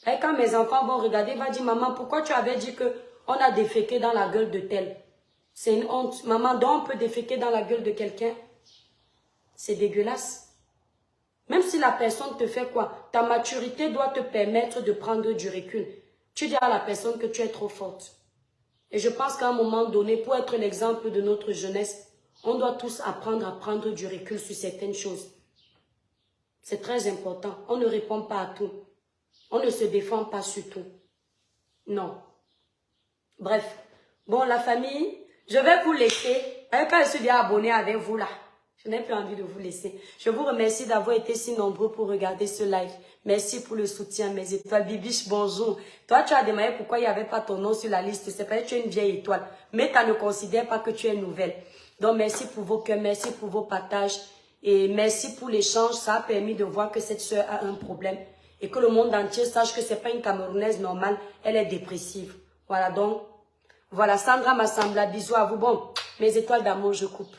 Et quand mes enfants vont regarder, ils vont dire, maman, pourquoi tu avais dit qu'on a déféqué dans la gueule de tel? C'est une honte. Maman, donc on peut déféquer dans la gueule de quelqu'un? C'est dégueulasse. Même si la personne te fait quoi? Ta maturité doit te permettre de prendre du recul. Tu dis à la personne que tu es trop forte. Et je pense qu'à un moment donné, pour être l'exemple de notre jeunesse, on doit tous apprendre à prendre du recul sur certaines choses. C'est très important. On ne répond pas à tout. On ne se défend pas sur tout. Non. Bref. Bon, la famille, je vais vous laisser. Quand je suis bien abonné avec vous là, je n'ai plus envie de vous laisser. Je vous remercie d'avoir été si nombreux pour regarder ce live. Merci pour le soutien, mes étoiles. Bibiche, bonjour. Toi, tu as demandé pourquoi il n'y avait pas ton nom sur la liste. C'est parce que tu es une vieille étoile. Mais tu ne considères pas que tu es nouvelle. Donc, merci pour vos cœurs, merci pour vos partages. Et merci pour l'échange. Ça a permis de voir que cette soeur a un problème. Et que le monde entier sache que ce n'est pas une Camerounaise normale. Elle est dépressive. Voilà donc. Voilà, Sandra Massambla, bisous à vous. Bon, mes étoiles d'amour, je coupe.